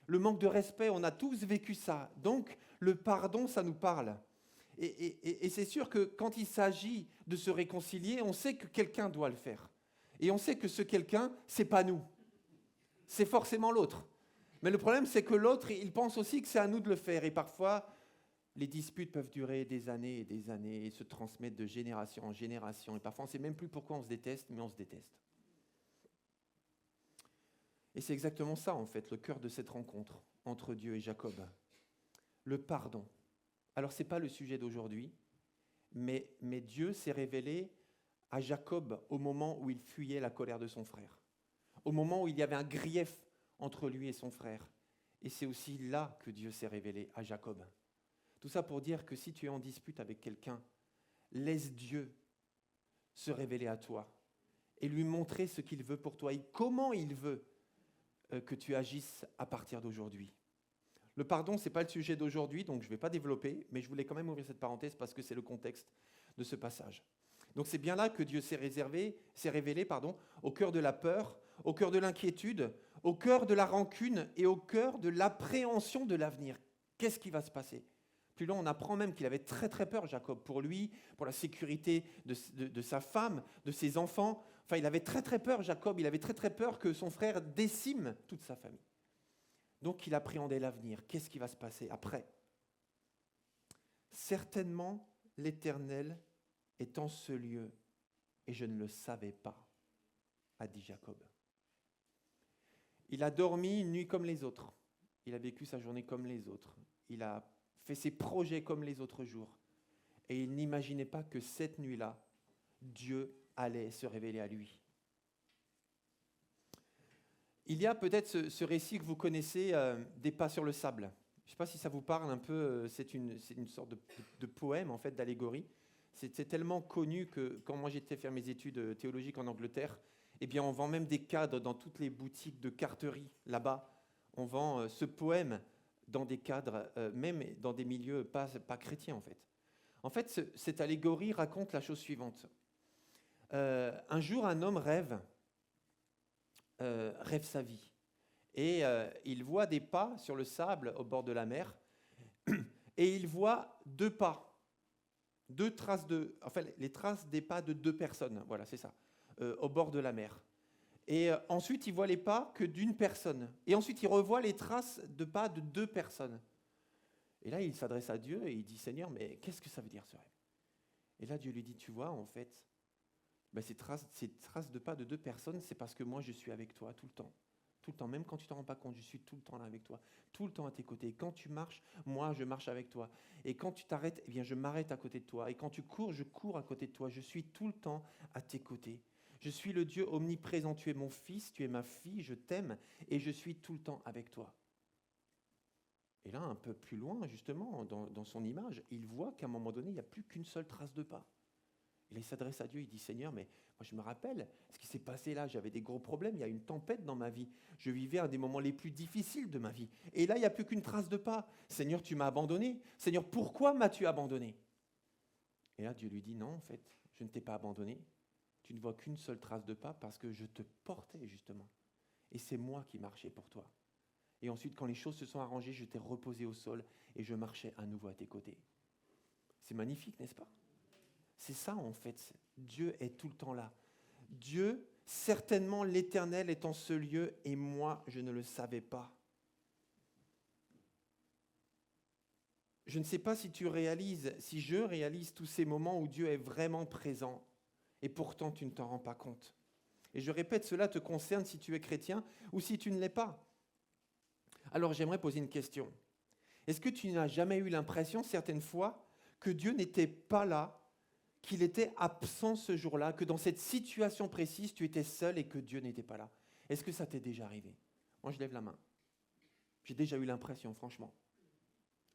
le manque de respect. On a tous vécu ça. Donc, le pardon, ça nous parle. Et c'est sûr que quand il s'agit de se réconcilier, on sait que quelqu'un doit le faire. Et on sait que ce quelqu'un, c'est pas nous. C'est forcément l'autre. Mais le problème, c'est que l'autre, il pense aussi que c'est à nous de le faire. Et parfois, les disputes peuvent durer des années et se transmettre de génération en génération. Et parfois, on ne sait même plus pourquoi on se déteste, mais on se déteste. Et c'est exactement ça, en fait, le cœur de cette rencontre entre Dieu et Jacob. Le pardon. Alors, ce n'est pas le sujet d'aujourd'hui, mais Dieu s'est révélé à Jacob au moment où il fuyait la colère de son frère, au moment où il y avait un grief entre lui et son frère. Et c'est aussi là que Dieu s'est révélé à Jacob. Tout ça pour dire que si tu es en dispute avec quelqu'un, laisse Dieu se révéler à toi et lui montrer ce qu'il veut pour toi et comment il veut que tu agisses à partir d'aujourd'hui. Le pardon, ce n'est pas le sujet d'aujourd'hui, donc je ne vais pas développer, mais je voulais quand même ouvrir cette parenthèse parce que c'est le contexte de ce passage. Donc c'est bien là que Dieu s'est révélé au cœur de la peur, au cœur de l'inquiétude, au cœur de la rancune et au cœur de l'appréhension de l'avenir. Qu'est-ce qui va se passer ? Plus loin, on apprend même qu'il avait très très peur, Jacob, pour lui, pour la sécurité de sa femme, de ses enfants. Enfin, il avait très très peur, Jacob, il avait très très peur que son frère décime toute sa famille. Donc il appréhendait l'avenir. Qu'est-ce qui va se passer après ? Certainement, l'Éternel est en ce lieu, et je ne le savais pas, a dit Jacob. Il a dormi une nuit comme les autres. Il a vécu sa journée comme les autres. Il a fait ses projets comme les autres jours. Et il n'imaginait pas que cette nuit-là, Dieu allait se révéler à lui. Il y a peut-être ce récit que vous connaissez, des pas sur le sable. Je ne sais pas si ça vous parle un peu, c'est une sorte de poème, en fait, d'allégorie. C'est tellement connu que quand moi j'étais faire mes études théologiques en Angleterre, eh bien on vend même des cadres dans toutes les boutiques de carterie là-bas. On vend ce poème dans des cadres, même dans des milieux pas chrétiens en fait. En fait, cette allégorie raconte la chose suivante. Un jour, un homme rêve sa vie. Et il voit des pas sur le sable au bord de la mer. Et il voit deux pas. Les traces des pas de deux personnes. Voilà, c'est ça. Au bord de la mer. Et ensuite, il voit les pas que d'une personne. Et ensuite, il revoit les traces de pas de deux personnes. Et là, il s'adresse à Dieu et il dit, Seigneur, mais qu'est-ce que ça veut dire ce rêve ? Et là, Dieu lui dit, tu vois, en fait, ces traces de pas de deux personnes, c'est parce que moi, je suis avec toi tout le temps. Tout le temps, même quand tu ne t'en rends pas compte, je suis tout le temps là avec toi, tout le temps à tes côtés. Et quand tu marches, moi, je marche avec toi. Et quand tu t'arrêtes, eh bien, je m'arrête à côté de toi. Et quand tu cours, je cours à côté de toi. Je suis tout le temps à tes côtés. Je suis le Dieu omniprésent. Tu es mon fils, tu es ma fille, je t'aime et je suis tout le temps avec toi. Et là, un peu plus loin, justement, dans son image, il voit qu'à un moment donné, il n'y a plus qu'une seule trace de pas. Il s'adresse à Dieu, il dit, Seigneur, mais moi je me rappelle ce qui s'est passé là, j'avais des gros problèmes, il y a une tempête dans ma vie, je vivais un des moments les plus difficiles de ma vie. Et là, il n'y a plus qu'une trace de pas. Seigneur, tu m'as abandonné. Seigneur, pourquoi m'as-tu abandonné ? Et là, Dieu lui dit, non, en fait, je ne t'ai pas abandonné. Tu ne vois qu'une seule trace de pas parce que je te portais, justement. Et c'est moi qui marchais pour toi. Et ensuite, quand les choses se sont arrangées, je t'ai reposé au sol et je marchais à nouveau à tes côtés. C'est magnifique, n'est-ce pas ? C'est ça, en fait. Dieu est tout le temps là. Dieu, certainement l'Éternel est en ce lieu et moi, je ne le savais pas. Je ne sais pas si tu réalises, si je réalise tous ces moments où Dieu est vraiment présent et pourtant tu ne t'en rends pas compte. Et je répète, cela te concerne si tu es chrétien ou si tu ne l'es pas. Alors j'aimerais poser une question. Est-ce que tu n'as jamais eu l'impression certaines fois que Dieu n'était pas là, qu'il était absent ce jour-là, que dans cette situation précise, tu étais seul et que Dieu n'était pas là? Est-ce que ça t'est déjà arrivé? Moi, je lève la main. J'ai déjà eu l'impression, franchement.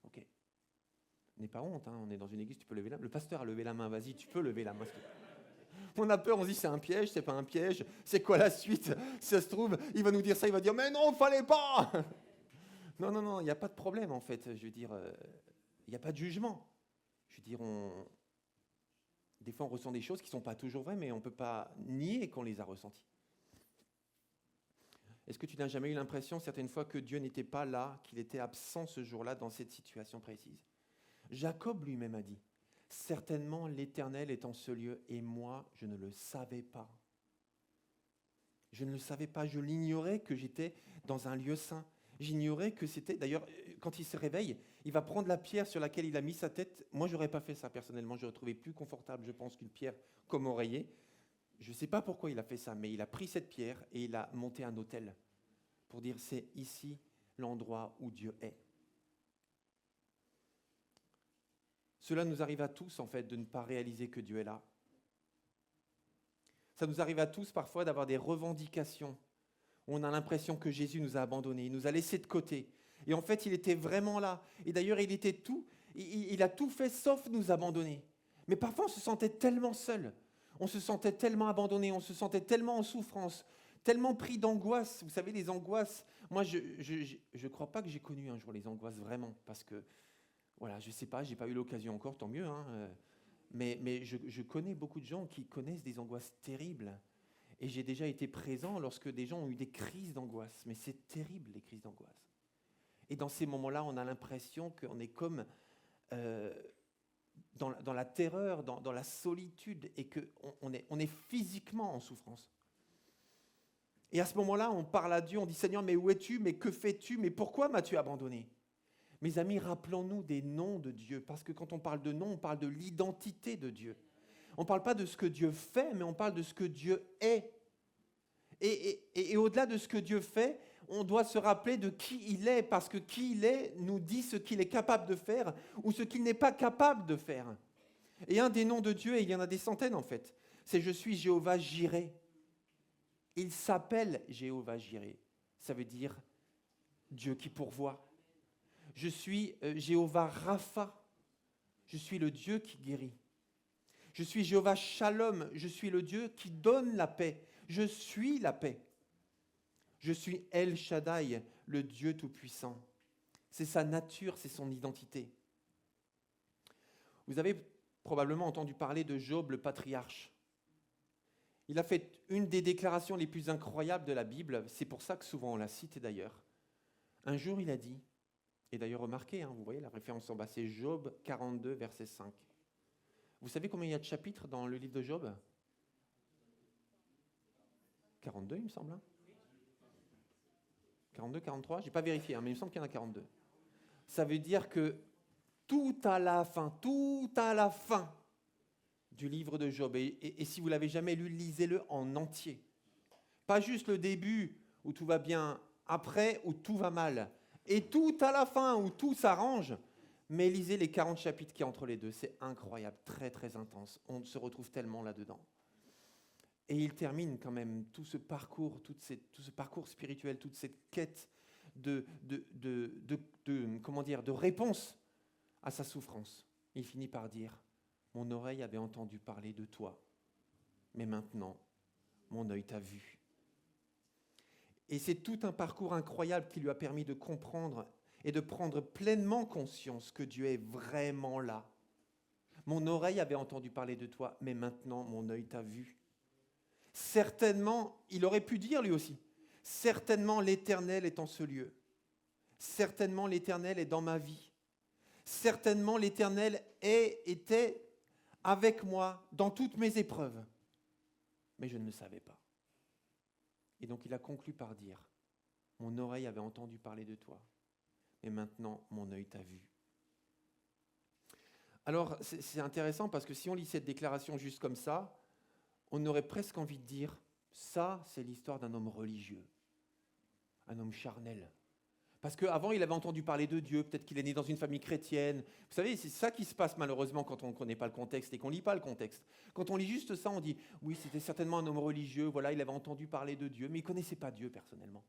Ok. N'aie pas honte, hein, on est dans une église, tu peux lever la main. Le pasteur a levé la main, vas-y, tu peux lever la main. On a peur, on se dit c'est un piège, c'est pas un piège. C'est quoi la suite? Si ça se trouve, il va nous dire ça, il va dire mais non, il ne fallait pas. Non, il n'y a pas de problème en fait. Je veux dire, il n'y a pas de jugement. Je veux dire, des fois on ressent des choses qui ne sont pas toujours vraies, mais on ne peut pas nier qu'on les a ressenties. Est-ce que tu n'as jamais eu l'impression certaines fois que Dieu n'était pas là, qu'il était absent ce jour-là dans cette situation précise? Jacob lui-même a dit, certainement l'Éternel est en ce lieu et moi, je ne le savais pas. Je ne le savais pas, je l'ignorais que j'étais dans un lieu saint. J'ignorais que c'était, d'ailleurs, quand il se réveille, il va prendre la pierre sur laquelle il a mis sa tête. Moi, je n'aurais pas fait ça personnellement, je l'aurais trouvé plus confortable, je pense, qu'une pierre comme oreiller. Je ne sais pas pourquoi il a fait ça, mais il a pris cette pierre et il a monté un autel pour dire c'est ici l'endroit où Dieu est. Cela nous arrive à tous, en fait, de ne pas réaliser que Dieu est là. Ça nous arrive à tous, parfois, d'avoir des revendications où on a l'impression que Jésus nous a abandonnés, il nous a laissés de côté. Et en fait, il était vraiment là. Et d'ailleurs, il a tout fait sauf nous abandonner. Mais parfois, on se sentait tellement seul, on se sentait tellement abandonné, on se sentait tellement en souffrance, tellement pris d'angoisse. Vous savez, les angoisses, moi, je ne crois pas que j'ai connu un jour les angoisses vraiment, parce que voilà, je ne sais pas, je n'ai pas eu l'occasion encore, tant mieux. Mais je connais beaucoup de gens qui connaissent des angoisses terribles. Et j'ai déjà été présent lorsque des gens ont eu des crises d'angoisse. Mais c'est terrible, les crises d'angoisse. Et dans ces moments-là, on a l'impression qu'on est comme dans la terreur, dans la solitude, et qu'on est physiquement en souffrance. Et à ce moment-là, on parle à Dieu, on dit « Seigneur, mais où es-tu? Mais que fais-tu? Mais pourquoi m'as-tu abandonné ?» Mes amis, rappelons-nous des noms de Dieu, parce que quand on parle de noms, on parle de l'identité de Dieu. On ne parle pas de ce que Dieu fait, mais on parle de ce que Dieu est. Et au-delà de ce que Dieu fait, on doit se rappeler de qui il est, parce que qui il est nous dit ce qu'il est capable de faire ou ce qu'il n'est pas capable de faire. Et un des noms de Dieu, et il y en a des centaines en fait, c'est « Je suis Jéhovah Jireh ». Il s'appelle Jéhovah Jireh. Ça veut dire Dieu qui pourvoit. Je suis Jéhovah Rapha. Je suis le Dieu qui guérit. Je suis Jéhovah Shalom. Je suis le Dieu qui donne la paix. Je suis la paix. Je suis El Shaddai, le Dieu Tout-Puissant. C'est sa nature, c'est son identité. Vous avez probablement entendu parler de Job, le patriarche. Il a fait une des déclarations les plus incroyables de la Bible. C'est pour ça que souvent on la cite d'ailleurs. Un jour, il a dit, et d'ailleurs remarquez, vous voyez la référence en bas, c'est Job 42, verset 5. Vous savez combien il y a de chapitres dans le livre de Job? 42, il me semble. 42, 43, je n'ai pas vérifié, mais il me semble qu'il y en a 42. Ça veut dire que tout à la fin du livre de Job, et si vous ne l'avez jamais lu, lisez-le en entier. Pas juste le début où tout va bien, après où tout va mal, et tout à la fin où tout s'arrange, mais lisez les 40 chapitres qui y a entre les deux, c'est incroyable, très très intense, on se retrouve tellement là-dedans. Et il termine quand même tout ce parcours, tout ce parcours spirituel, toute cette quête de réponse à sa souffrance. Il finit par dire, mon oreille avait entendu parler de toi, mais maintenant, mon œil t'a vu. Et c'est tout un parcours incroyable qui lui a permis de comprendre et de prendre pleinement conscience que Dieu est vraiment là. Mon oreille avait entendu parler de toi, mais maintenant, mon œil t'a vu. Certainement, il aurait pu dire lui aussi, certainement l'Éternel est en ce lieu. Certainement l'Éternel est dans ma vie. Certainement l'Éternel était avec moi dans toutes mes épreuves. mais je ne le savais pas. Et donc il a conclu par dire, mon oreille avait entendu parler de toi, mais maintenant mon œil t'a vu. Alors c'est intéressant parce que si on lit cette déclaration juste comme ça, on aurait presque envie de dire, ça c'est l'histoire d'un homme religieux, un homme charnel. Parce qu'avant, il avait entendu parler de Dieu, peut-être qu'il est né dans une famille chrétienne. Vous savez, c'est ça qui se passe malheureusement quand on ne connaît pas le contexte et qu'on ne lit pas le contexte. Quand on lit juste ça, on dit, oui, c'était certainement un homme religieux, voilà, il avait entendu parler de Dieu, mais il ne connaissait pas Dieu personnellement.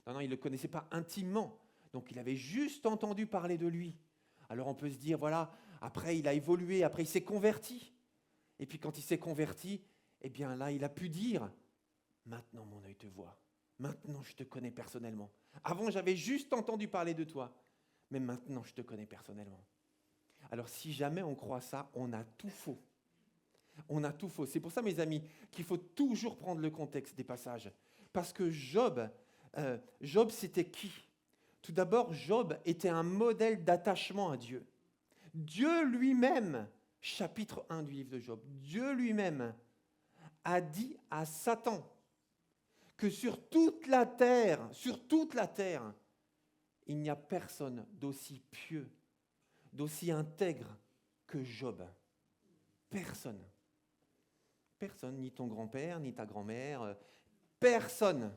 Non, il ne le connaissait pas intimement. Donc il avait juste entendu parler de lui. Alors on peut se dire, voilà, après il a évolué, après il s'est converti. Et puis quand il s'est converti, eh bien là, il a pu dire, maintenant mon œil te voit. Maintenant, je te connais personnellement. Avant, j'avais juste entendu parler de toi. Mais maintenant, je te connais personnellement. Alors, si jamais on croit ça, on a tout faux. On a tout faux. C'est pour ça, mes amis, qu'il faut toujours prendre le contexte des passages. Parce que Job, c'était qui ? Tout d'abord, Job était un modèle d'attachement à Dieu. Dieu lui-même, chapitre 1 du livre de Job, Dieu lui-même a dit à Satan que sur toute la terre, il n'y a personne d'aussi pieux, d'aussi intègre que Job. Personne. Personne, ni ton grand-père, ni ta grand-mère, personne.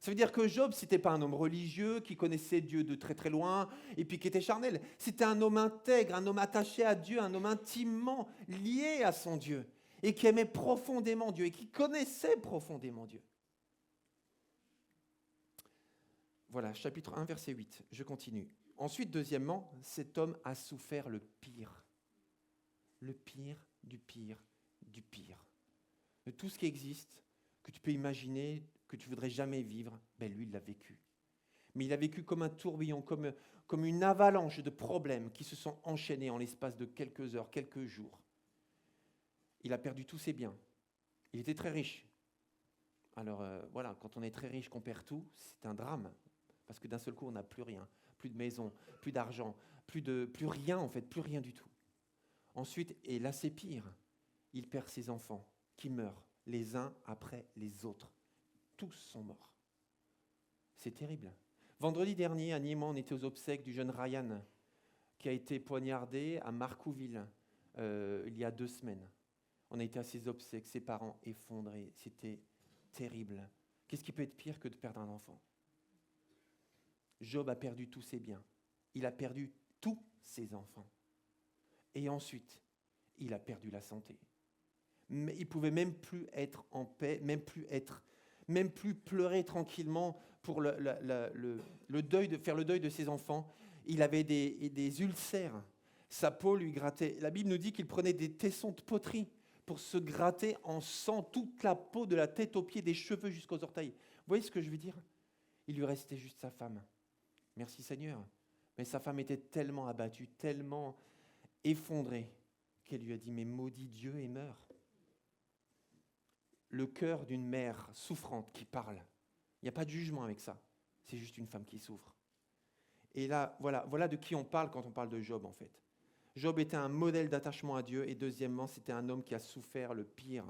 Ça veut dire que Job, ce n'était pas un homme religieux qui connaissait Dieu de très très loin et puis qui était charnel. C'était un homme intègre, un homme attaché à Dieu, un homme intimement lié à son Dieu et qui aimait profondément Dieu et qui connaissait profondément Dieu. Voilà, chapitre 1, verset 8, je continue. Ensuite, deuxièmement, cet homme a souffert le pire. Le pire, du pire, du pire. De tout ce qui existe, que tu peux imaginer, que tu ne voudrais jamais vivre, ben lui, il l'a vécu. Mais il a vécu comme un tourbillon, comme une avalanche de problèmes qui se sont enchaînés en l'espace de quelques heures, quelques jours. Il a perdu tous ses biens. Il était très riche. Alors voilà, quand on est très riche, qu'on perd tout, c'est un drame. Parce que d'un seul coup, on n'a plus rien, plus de maison, plus d'argent, plus rien en fait, plus rien du tout. Ensuite, et là c'est pire, il perd ses enfants qui meurent les uns après les autres. Tous sont morts. C'est terrible. Vendredi dernier, Annie et moi, on était aux obsèques du jeune Ryan qui a été poignardé à Marcouville il y a 2 semaines. On a été à ses obsèques, ses parents effondrés. C'était terrible. Qu'est-ce qui peut être pire que de perdre un enfant ? Job a perdu tous ses biens. Il a perdu tous ses enfants. Et ensuite, il a perdu la santé. Mais il ne pouvait même plus être en paix, même plus pleurer tranquillement pour faire le deuil de ses enfants. Il avait des ulcères. Sa peau lui grattait. La Bible nous dit qu'il prenait des tessons de poterie pour se gratter en sang toute la peau de la tête aux pieds, des cheveux jusqu'aux orteils. Vous voyez ce que je veux dire ? Il lui restait juste sa femme. Merci Seigneur. Mais sa femme était tellement abattue, tellement effondrée, qu'elle lui a dit, mais maudit Dieu et meurs. Le cœur d'une mère souffrante qui parle. Il n'y a pas de jugement avec ça. C'est juste une femme qui souffre. Et là, voilà de qui on parle quand on parle de Job en fait. Job était un modèle d'attachement à Dieu et deuxièmement, c'était un homme qui a souffert le pire.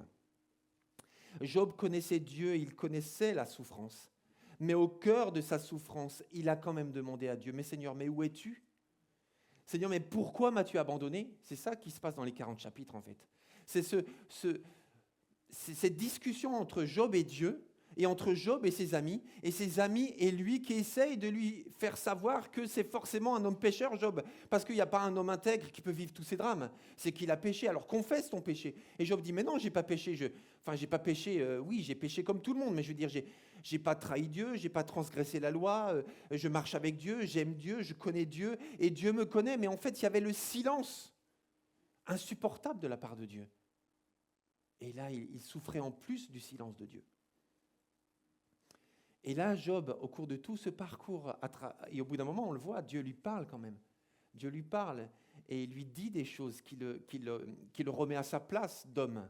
Job connaissait Dieu et il connaissait la souffrance. Mais au cœur de sa souffrance, il a quand même demandé à Dieu, « Mais Seigneur, mais où es-tu ? Seigneur, mais pourquoi m'as-tu abandonné ?» C'est ça qui se passe dans les 40 chapitres, en fait. C'est cette discussion entre Job et Dieu, et entre Job et ses amis et lui qui essayent de lui faire savoir que c'est forcément un homme pécheur, Job, parce qu'il n'y a pas un homme intègre qui peut vivre tous ces drames. C'est qu'il a péché, alors confesse ton péché. Et Job dit, mais non, j'ai pas péché. Oui, j'ai péché comme tout le monde, mais je veux dire, j'ai pas trahi Dieu, j'ai pas transgressé la loi, je marche avec Dieu, j'aime Dieu, je connais Dieu, et Dieu me connaît. Mais en fait, il y avait le silence insupportable de la part de Dieu. Et là, il souffrait en plus du silence de Dieu. Et là, Job, au cours de tout ce parcours, et au bout d'un moment, on le voit, Dieu lui parle quand même. Dieu lui parle et il lui dit des choses qui le remet à sa place d'homme.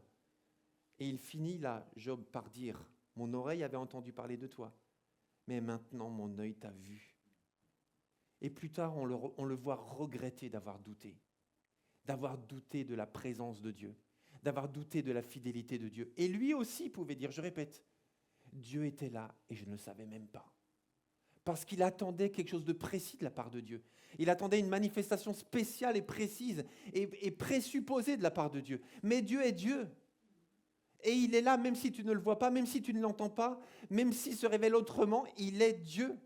Et il finit là, Job, par dire, « Mon oreille avait entendu parler de toi, mais maintenant mon œil t'a vu. » Et plus tard, on le voit regretter d'avoir douté de la présence de Dieu, d'avoir douté de la fidélité de Dieu. Et lui aussi pouvait dire, je répète, Dieu était là et je ne le savais même pas. Parce qu'il attendait quelque chose de précis de la part de Dieu. Il attendait une manifestation spéciale et précise et présupposée de la part de Dieu. Mais Dieu est Dieu. Et il est là, même si tu ne le vois pas, même si tu ne l'entends pas, même s'il se révèle autrement, il est Dieu.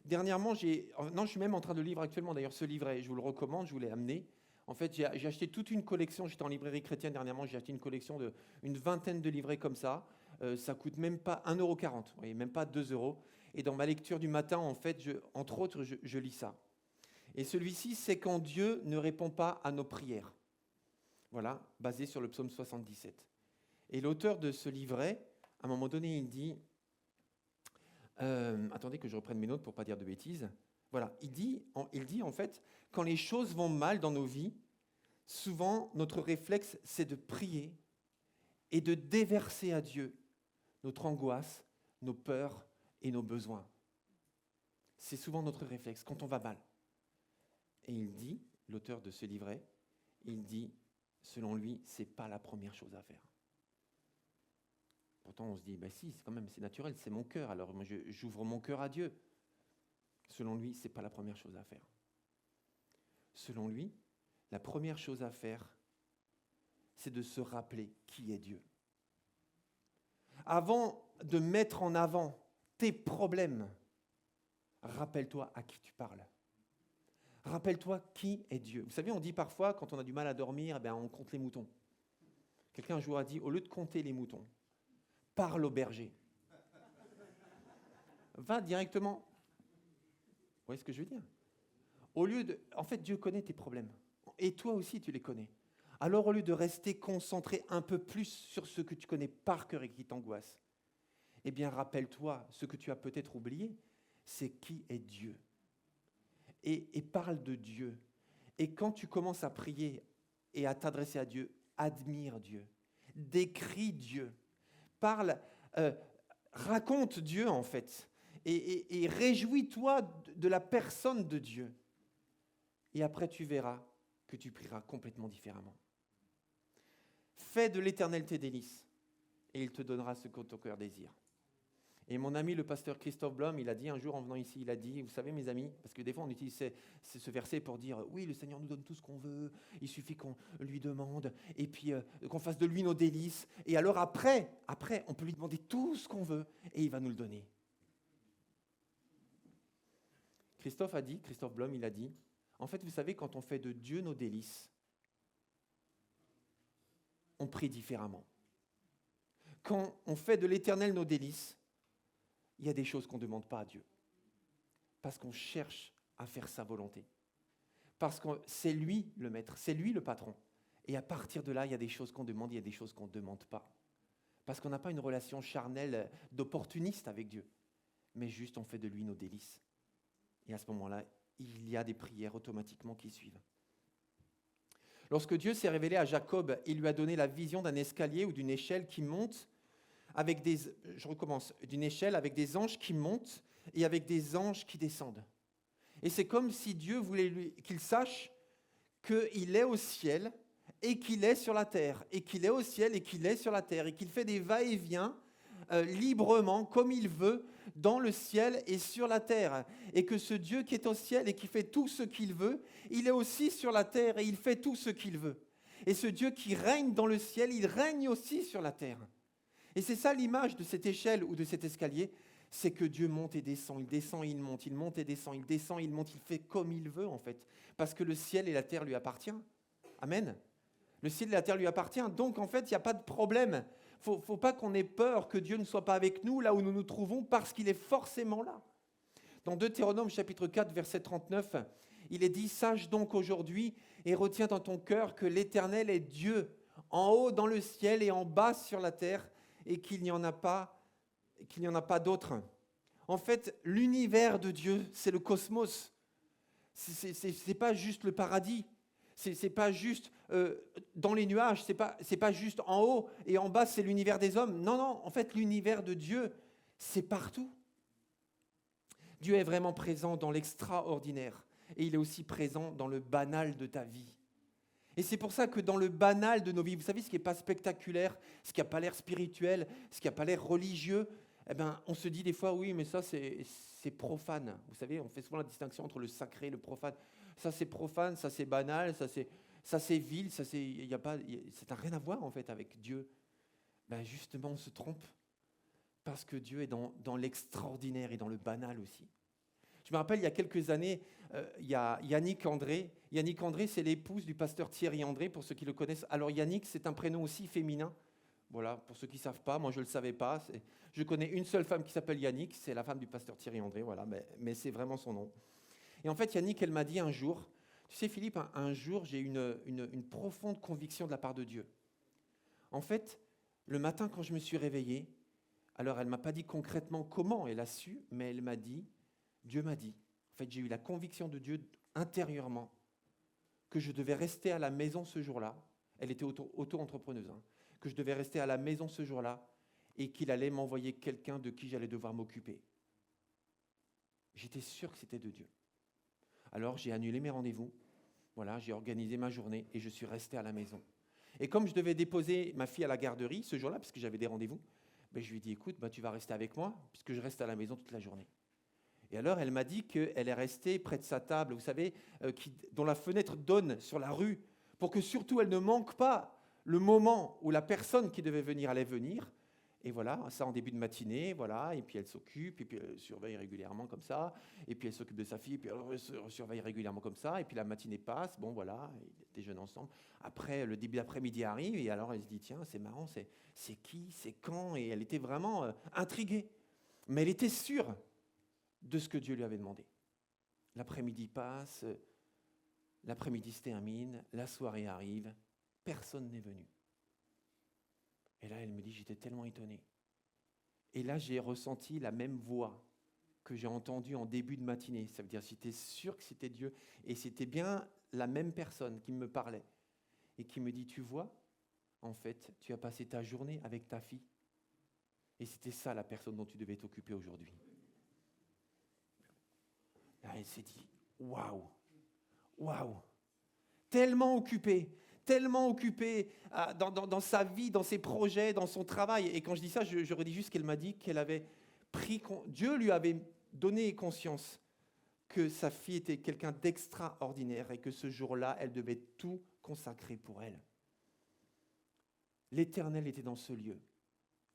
Dernièrement, je suis même en train de lire actuellement, d'ailleurs ce livret, je vous le recommande, je vous l'ai amené. En fait, j'ai acheté toute une collection, j'étais en librairie chrétienne dernièrement, j'ai acheté une collection d'une vingtaine de livrets comme ça. Ça coûte même pas 1,40 €, vous voyez, même pas 2 €. Et dans ma lecture du matin, en fait, entre autres, je lis ça. Et celui-ci, c'est quand Dieu ne répond pas à nos prières. Voilà, basé sur le psaume 77. Et l'auteur de ce livret, à un moment donné, il dit, attendez que je reprenne mes notes pour ne pas dire de bêtises. Voilà, il dit en fait, quand les choses vont mal dans nos vies, souvent notre réflexe, c'est de prier et de déverser à Dieu notre angoisse, nos peurs et nos besoins. C'est souvent notre réflexe quand on va mal. Et il dit, l'auteur de ce livret, il dit, selon lui, ce n'est pas la première chose à faire. Pourtant, on se dit, bah si, c'est naturel, c'est mon cœur, alors moi j'ouvre mon cœur à Dieu. Selon lui, ce n'est pas la première chose à faire. Selon lui, la première chose à faire, c'est de se rappeler qui est Dieu. Avant de mettre en avant tes problèmes, rappelle-toi à qui tu parles. Rappelle-toi qui est Dieu. Vous savez, on dit parfois, quand on a du mal à dormir, on compte les moutons. Quelqu'un un jour a dit, au lieu de compter les moutons, parle au berger. Va directement. Vous voyez ce que je veux dire ? En fait, Dieu connaît tes problèmes. Et toi aussi, tu les connais. Alors, au lieu de rester concentré un peu plus sur ce que tu connais par cœur et qui t'angoisse, eh bien, rappelle-toi, ce que tu as peut-être oublié, c'est qui est Dieu. Et parle de Dieu. Et quand tu commences à prier et à t'adresser à Dieu, admire Dieu, décris Dieu, parle, raconte Dieu en fait, et réjouis-toi de la personne de Dieu. Et après, tu verras que tu prieras complètement différemment. Fais de l'Éternel tes délices, et il te donnera ce que ton cœur désire. Et mon ami, le pasteur Christophe Blum, il a dit un jour en venant ici, il a dit, vous savez mes amis, parce que des fois on utilise ce verset pour dire, oui, le Seigneur nous donne tout ce qu'on veut, il suffit qu'on lui demande, et puis qu'on fasse de lui nos délices, et alors après, on peut lui demander tout ce qu'on veut, et il va nous le donner. Christophe Blum, il a dit, en fait, vous savez, quand on fait de Dieu nos délices, on prie différemment. Quand on fait de l'Éternel nos délices, il y a des choses qu'on ne demande pas à Dieu. Parce qu'on cherche à faire sa volonté. Parce que c'est lui le maître, c'est lui le patron. Et à partir de là, il y a des choses qu'on demande, il y a des choses qu'on ne demande pas. Parce qu'on n'a pas une relation charnelle d'opportuniste avec Dieu. Mais juste on fait de lui nos délices. Et à ce moment-là, il y a des prières automatiquement qui suivent. Lorsque Dieu s'est révélé à Jacob, il lui a donné la vision d'un escalier ou d'une échelle qui monte d'une échelle avec des anges qui montent et avec des anges qui descendent. Et c'est comme si Dieu voulait qu'il sache qu'il est au ciel et qu'il est sur la terre, et qu'il est au ciel et qu'il est sur la terre, et qu'il fait des va-et-vient librement, comme il veut, dans le ciel et sur la terre. Et que ce Dieu qui est au ciel et qui fait tout ce qu'il veut, il est aussi sur la terre et il fait tout ce qu'il veut. Et ce Dieu qui règne dans le ciel, il règne aussi sur la terre. Et c'est ça l'image de cette échelle ou de cet escalier, c'est que Dieu monte et descend, il monte, il monte et descend, il monte, il fait comme il veut en fait. Parce que le ciel et la terre lui appartiennent. Amen. Le ciel et la terre lui appartiennent, donc en fait il n'y a pas de problème. Faut pas qu'on ait peur que Dieu ne soit pas avec nous là où nous nous trouvons, parce qu'il est forcément là. Dans Deutéronome chapitre 4, verset 39, il est dit « Sache donc aujourd'hui et retiens dans ton cœur que l'Éternel est Dieu, en haut dans le ciel et en bas sur la terre, et qu'il n'y en a pas d'autre. » En fait, l'univers de Dieu, c'est le cosmos. C'est pas juste le paradis. C'est pas juste dans les nuages. C'est pas juste en haut et en bas, c'est l'univers des hommes. Non, en fait, l'univers de Dieu, c'est partout. Dieu est vraiment présent dans l'extraordinaire et il est aussi présent dans le banal de ta vie. Et c'est pour ça que dans le banal de nos vies, vous savez, ce qui n'est pas spectaculaire, ce qui n'a pas l'air spirituel, ce qui n'a pas l'air religieux, eh ben, on se dit des fois, oui, mais ça, c'est profane. Vous savez, on fait souvent la distinction entre le sacré et le profane. Ça, c'est profane, ça, c'est banal, ça, c'est vil, ça n'a rien à voir, en fait, avec Dieu. Ben, justement, on se trompe. Parce que Dieu est dans l'extraordinaire et dans le banal aussi. Je me rappelle, il y a quelques années, il y a Yannick André. Yannick André, c'est l'épouse du pasteur Thierry André, pour ceux qui le connaissent. Alors Yannick, c'est un prénom aussi féminin. Voilà, pour ceux qui ne savent pas, moi je ne le savais pas. Je connais une seule femme qui s'appelle Yannick, c'est la femme du pasteur Thierry André, voilà, mais c'est vraiment son nom. Et en fait, Yannick, elle m'a dit un jour, tu sais Philippe, un jour, j'ai eu une profonde conviction de la part de Dieu. En fait, le matin quand je me suis réveillé, alors elle ne m'a pas dit concrètement comment elle a su, mais elle m'a dit, Dieu m'a dit. En fait, j'ai eu la conviction de Dieu intérieurement que je devais rester à la maison ce jour-là. Elle était auto-entrepreneuse, hein, que je devais rester à la maison ce jour-là et qu'il allait m'envoyer quelqu'un de qui j'allais devoir m'occuper. J'étais sûr que c'était de Dieu. Alors j'ai annulé mes rendez-vous, voilà, j'ai organisé ma journée et je suis resté à la maison. Et comme je devais déposer ma fille à la garderie ce jour-là, parce que j'avais des rendez-vous, ben, je lui ai dit, écoute, tu vas rester avec moi, puisque je reste à la maison toute la journée. Et alors, elle m'a dit qu'elle est restée près de sa table, vous savez, dont la fenêtre donne sur la rue, pour que surtout elle ne manque pas le moment où la personne qui devait venir allait venir. Et voilà, ça en début de matinée, voilà, et puis elle s'occupe, et puis elle surveille régulièrement comme ça, et puis elle s'occupe de sa fille, et puis elle surveille régulièrement comme ça, et puis la matinée passe, bon voilà, ils déjeunent ensemble. Après, le début d'après-midi arrive, et alors elle se dit, tiens, c'est marrant, c'est qui, c'est quand, et elle était vraiment intriguée. Mais elle était sûre de ce que Dieu lui avait demandé. L'après-midi passe, l'après-midi se termine, la soirée arrive, personne n'est venu. Et là, elle me dit, j'étais tellement étonné. Et là, j'ai ressenti la même voix que j'ai entendue en début de matinée. Ça veut dire, j'étais sûr que c'était Dieu. Et c'était bien la même personne qui me parlait. Et qui me dit, tu vois, en fait, tu as passé ta journée avec ta fille. Et c'était ça la personne dont tu devais t'occuper aujourd'hui. Là, elle s'est dit, waouh, waouh, tellement occupée dans sa vie, dans ses projets, dans son travail. Et quand je dis ça, je redis juste qu'elle m'a dit qu'elle avait Dieu lui avait donné conscience que sa fille était quelqu'un d'extraordinaire et que ce jour-là, elle devait tout consacrer pour elle. L'Éternel était dans ce lieu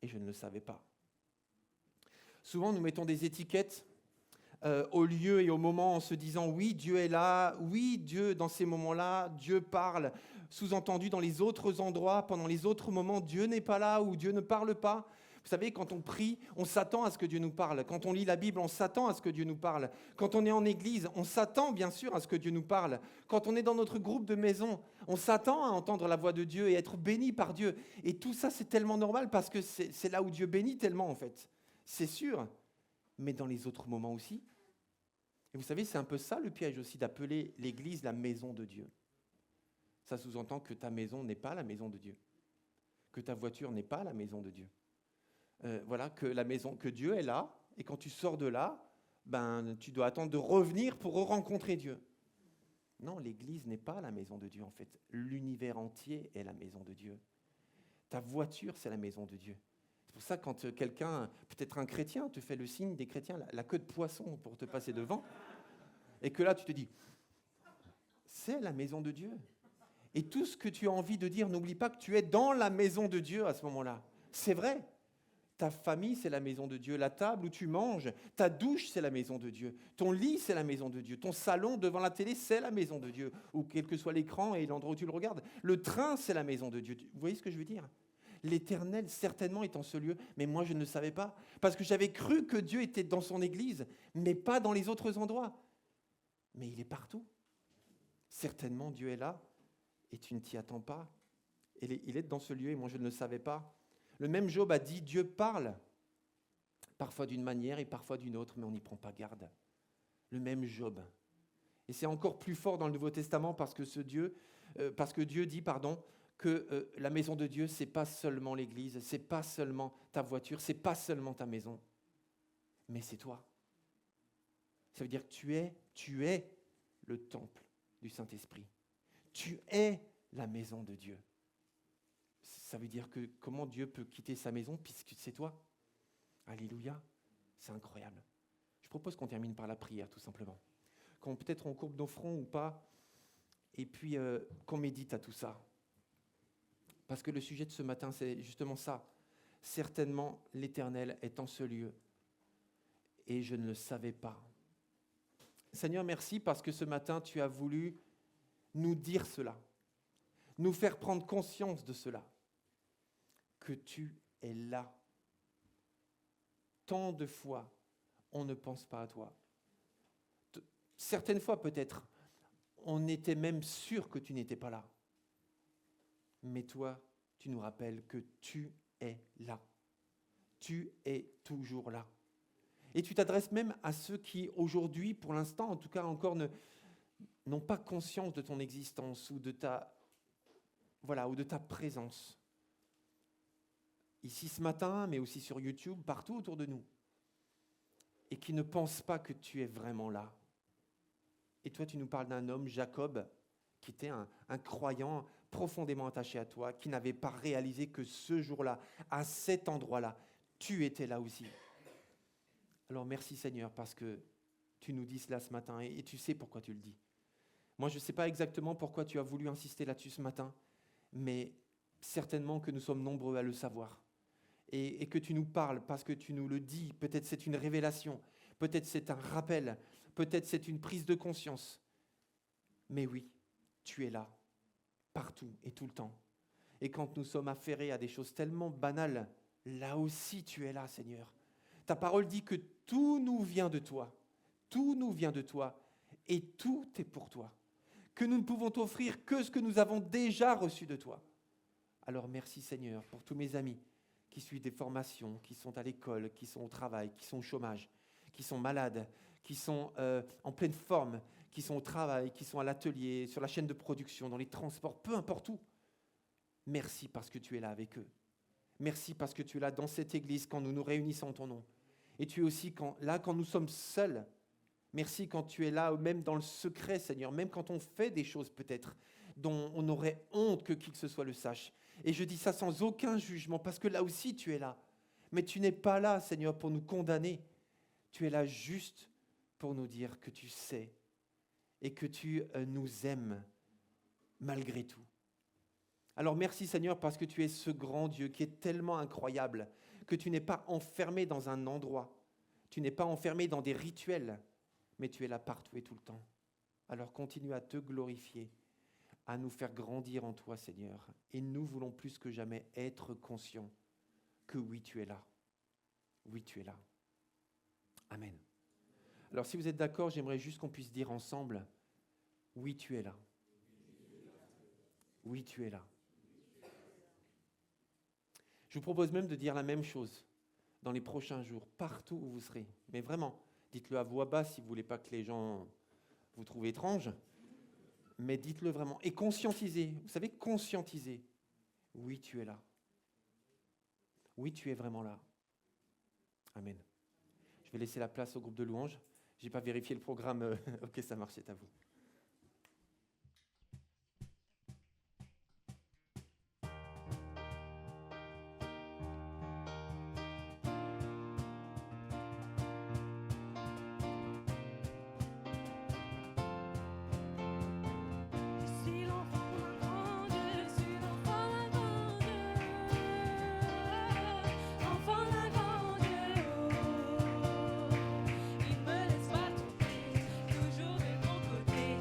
et je ne le savais pas. Souvent, nous mettons des étiquettes au lieu et au moment en se disant oui, Dieu est là, oui, Dieu, dans ces moments-là, Dieu parle. Sous-entendu, dans les autres endroits, pendant les autres moments, Dieu n'est pas là ou Dieu ne parle pas. Vous savez, quand on prie, on s'attend à ce que Dieu nous parle. Quand on lit la Bible, on s'attend à ce que Dieu nous parle. Quand on est en église, on s'attend bien sûr à ce que Dieu nous parle. Quand on est dans notre groupe de maison, on s'attend à entendre la voix de Dieu et être béni par Dieu. Et tout ça, c'est tellement normal parce que c'est là où Dieu bénit tellement en fait. C'est sûr, mais dans les autres moments aussi. Et vous savez, c'est un peu ça le piège aussi d'appeler l'église la maison de Dieu. Ça sous-entend que ta maison n'est pas la maison de Dieu, que ta voiture n'est pas la maison de Dieu. Voilà, que Dieu est là, et quand tu sors de là, tu dois attendre de revenir pour rencontrer Dieu. Non, l'église n'est pas la maison de Dieu en fait. L'univers entier est la maison de Dieu. Ta voiture, c'est la maison de Dieu. C'est pour ça que quand quelqu'un, peut-être un chrétien, te fait le signe des chrétiens, la queue de poisson pour te passer devant, et que là tu te dis, c'est la maison de Dieu. Et tout ce que tu as envie de dire, n'oublie pas que tu es dans la maison de Dieu à ce moment-là. C'est vrai. Ta famille, c'est la maison de Dieu. La table où tu manges, ta douche, c'est la maison de Dieu. Ton lit, c'est la maison de Dieu. Ton salon devant la télé, c'est la maison de Dieu. Ou quel que soit l'écran et l'endroit où tu le regardes. Le train, c'est la maison de Dieu. Vous voyez ce que je veux dire ? L'Éternel, certainement, est en ce lieu. Mais moi, je ne le savais pas. Parce que j'avais cru que Dieu était dans son église, mais pas dans les autres endroits. Mais il est partout. Certainement, Dieu est là. Et tu ne t'y attends pas. Il est dans ce lieu et moi je ne le savais pas. Le même Job a dit, Dieu parle, parfois d'une manière et parfois d'une autre, mais on n'y prend pas garde. Le même Job. Et c'est encore plus fort dans le Nouveau Testament parce que Dieu dit que la maison de Dieu, c'est pas seulement l'église, c'est pas seulement ta voiture, c'est pas seulement ta maison, mais c'est toi. Ça veut dire que tu es le temple du Saint-Esprit. Tu es la maison de Dieu. Ça veut dire que comment Dieu peut quitter sa maison puisque c'est toi? Alléluia, c'est incroyable. Je propose qu'on termine par la prière tout simplement. Peut-être on courbe nos fronts ou pas, et puis qu'on médite à tout ça. Parce que le sujet de ce matin, c'est justement ça. Certainement, l'Éternel est en ce lieu, et je ne le savais pas. Seigneur, merci parce que ce matin, tu as voulu nous dire cela, nous faire prendre conscience de cela, que tu es là. Tant de fois, on ne pense pas à toi. Certaines fois, peut-être, on était même sûr que tu n'étais pas là. Mais toi, tu nous rappelles que tu es là. Tu es toujours là. Et tu t'adresses même à ceux qui, aujourd'hui, pour l'instant, en tout cas encore, n'ont pas conscience de ton existence ou de ta présence. Ici ce matin, mais aussi sur YouTube, partout autour de nous. Et qui ne pensent pas que tu es vraiment là. Et toi, tu nous parles d'un homme, Jacob, qui était un croyant profondément attaché à toi, qui n'avait pas réalisé que ce jour-là, à cet endroit-là, tu étais là aussi. Alors merci Seigneur, parce que tu nous dis cela ce matin, et tu sais pourquoi tu le dis. Moi, je ne sais pas exactement pourquoi tu as voulu insister là-dessus ce matin, mais certainement que nous sommes nombreux à le savoir. Et que tu nous parles parce que tu nous le dis. Peut-être c'est une révélation, peut-être c'est un rappel, peut-être c'est une prise de conscience. Mais oui, tu es là, partout et tout le temps. Et quand nous sommes affairés à des choses tellement banales, là aussi tu es là, Seigneur. Ta parole dit que tout nous vient de toi, tout nous vient de toi, et tout est pour toi. Que nous ne pouvons t'offrir que ce que nous avons déjà reçu de toi. Alors merci Seigneur pour tous mes amis qui suivent des formations, qui sont à l'école, qui sont au travail, qui sont au chômage, qui sont malades, qui sont en pleine forme, qui sont au travail, qui sont à l'atelier, sur la chaîne de production, dans les transports, peu importe où. Merci parce que tu es là avec eux. Merci parce que tu es là dans cette église quand nous nous réunissons en ton nom. Et tu es aussi là quand nous sommes seuls. Merci quand tu es là, même dans le secret, Seigneur, même quand on fait des choses peut-être dont on aurait honte que qui que ce soit le sache. Et je dis ça sans aucun jugement, parce que là aussi tu es là. Mais tu n'es pas là, Seigneur, pour nous condamner. Tu es là juste pour nous dire que tu sais et que tu nous aimes malgré tout. Alors merci, Seigneur, parce que tu es ce grand Dieu qui est tellement incroyable, que tu n'es pas enfermé dans un endroit, tu n'es pas enfermé dans des rituels, mais tu es là partout et tout le temps. Alors continue à te glorifier, à nous faire grandir en toi, Seigneur. Et nous voulons plus que jamais être conscients que oui, tu es là. Oui, tu es là. Amen. Alors si vous êtes d'accord, j'aimerais juste qu'on puisse dire ensemble, oui, tu es là. Oui, tu es là. Je vous propose même de dire la même chose dans les prochains jours, partout où vous serez. Mais vraiment, dites-le à voix basse si vous ne voulez pas que les gens vous trouvent étrange. Mais dites-le vraiment. Et conscientisez. Vous savez, conscientiser. Oui, tu es là. Oui, tu es vraiment là. Amen. Je vais laisser la place au groupe de louanges. Je n'ai pas vérifié le programme. Ok, ça marche, c'est à vous. Il me laisse pas tomber, toujours de mon côté.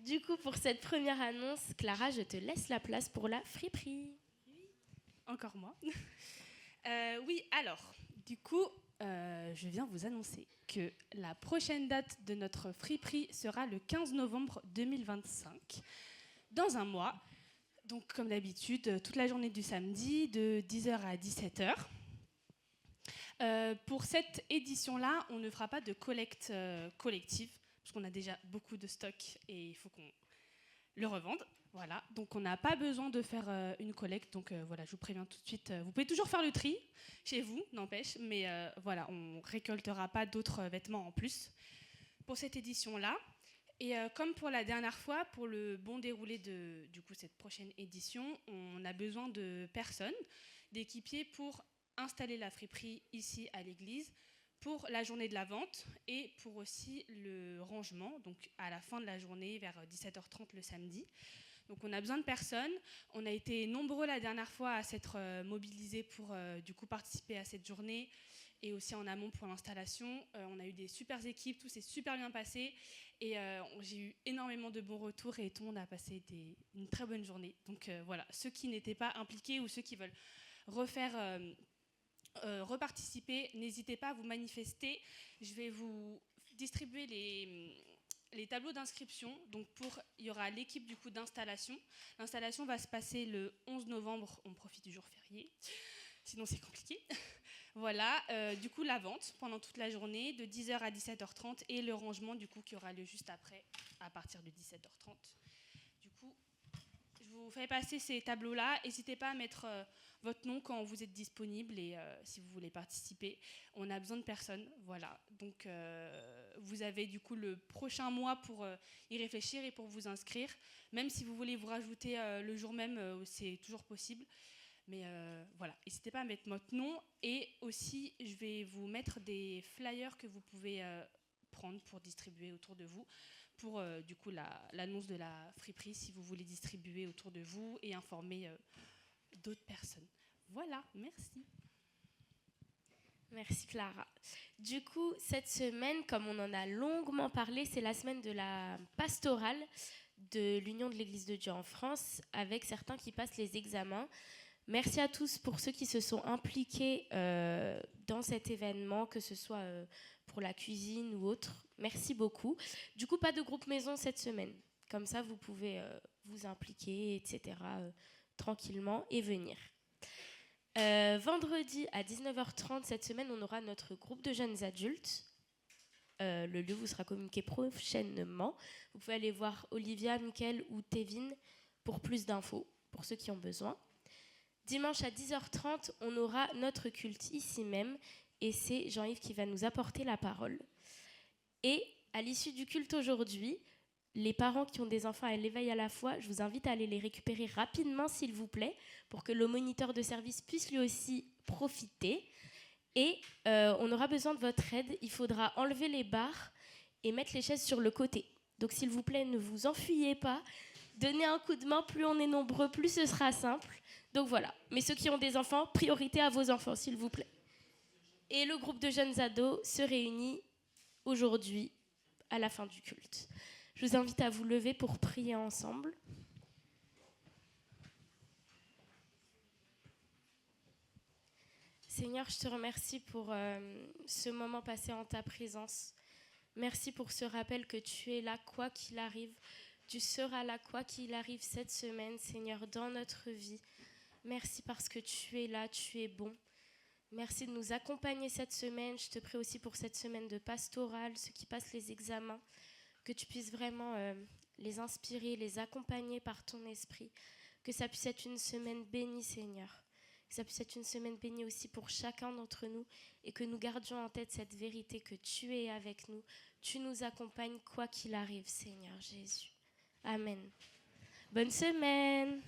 Du coup, pour cette première annonce, Clara, je te laisse la place pour la friperie. Encore moi. Oui, alors, du coup, je viens vous annoncer que la prochaine date de notre friperie sera le 15 novembre 2025, dans un mois. Donc, comme d'habitude, toute la journée du samedi, de 10h à 17h. Pour cette édition-là, on ne fera pas de collecte collective, parce qu'on a déjà beaucoup de stock et il faut qu'on le revende. Voilà, donc on n'a pas besoin de faire une collecte. Donc voilà, je vous préviens tout de suite. Vous pouvez toujours faire le tri chez vous, n'empêche, mais voilà, on ne récoltera pas d'autres vêtements en plus pour cette édition-là. Et comme pour la dernière fois, pour le bon déroulé de du coup, cette prochaine édition, on a besoin de personnes, d'équipiers pour installer la friperie ici à l'église, pour la journée de la vente et pour aussi le rangement, donc à la fin de la journée, vers 17h30 le samedi. Donc on a besoin de personnes. On a été nombreux la dernière fois à s'être mobilisés pour du coup participer à cette journée et aussi en amont pour l'installation. On a eu des super équipes, tout s'est super bien passé et j'ai eu énormément de bons retours et tout le monde a passé une très bonne journée. Donc voilà, ceux qui n'étaient pas impliqués ou ceux qui veulent reparticiper, n'hésitez pas à vous manifester. Je vais vous distribuer les tableaux d'inscription. Donc il y aura l'équipe du coup d'installation. L'installation va se passer le 11 novembre. On profite du jour férié, sinon c'est compliqué. Voilà, du coup la vente pendant toute la journée de 10h à 17h30 et le rangement du coup qui aura lieu juste après à partir de 17h30. Du coup, je vous fais passer ces tableaux-là. N'hésitez pas à mettre votre nom quand vous êtes disponible et si vous voulez participer. On a besoin de personnes, voilà. Donc vous avez du coup le prochain mois pour y réfléchir et pour vous inscrire. Même si vous voulez vous rajouter le jour même, c'est toujours possible. Mais voilà, n'hésitez pas à mettre votre nom. Et aussi, je vais vous mettre des flyers que vous pouvez prendre pour distribuer autour de vous. Pour du coup l'annonce de la friperie, si vous voulez distribuer autour de vous et informer d'autres personnes. Voilà, merci. Merci Clara. Du coup, cette semaine, comme on en a longuement parlé, c'est la semaine de la pastorale de l'Union de l'Église de Dieu en France, avec certains qui passent les examens. Merci à tous pour ceux qui se sont impliqués dans cet événement, que ce soit pour la cuisine ou autre. Merci beaucoup. Du coup, pas de groupe maison cette semaine. Comme ça, vous pouvez vous impliquer, etc., tranquillement et venir. Vendredi à 19h30, cette semaine, on aura notre groupe de jeunes adultes. Le lieu vous sera communiqué prochainement. Vous pouvez aller voir Olivia, Mickaël ou Tevin pour plus d'infos, pour ceux qui ont besoin. Dimanche à 10h30, on aura notre culte ici même et c'est Jean-Yves qui va nous apporter la parole. Et à l'issue du culte aujourd'hui, les parents qui ont des enfants à l'éveil à la foi, je vous invite à aller les récupérer rapidement, s'il vous plaît, pour que le moniteur de service puisse lui aussi profiter. Et on aura besoin de votre aide. Il faudra enlever les barres et mettre les chaises sur le côté. Donc, s'il vous plaît, ne vous enfuyez pas. Donnez un coup de main. Plus on est nombreux, plus ce sera simple. Donc, voilà. Mais ceux qui ont des enfants, priorité à vos enfants, s'il vous plaît. Et le groupe de jeunes ados se réunit aujourd'hui à la fin du culte. Je vous invite à vous lever pour prier ensemble. Seigneur, je te remercie pour ce moment passé en ta présence. Merci pour ce rappel que tu es là, quoi qu'il arrive. Tu seras là, quoi qu'il arrive cette semaine, Seigneur, dans notre vie. Merci parce que tu es là, tu es bon. Merci de nous accompagner cette semaine. Je te prie aussi pour cette semaine de pastorale, ceux qui passent les examens, que tu puisses vraiment les inspirer, les accompagner par ton esprit. Que ça puisse être une semaine bénie, Seigneur. Que ça puisse être une semaine bénie aussi pour chacun d'entre nous et que nous gardions en tête cette vérité que tu es avec nous. Tu nous accompagnes quoi qu'il arrive, Seigneur Jésus. Amen. Bonne semaine.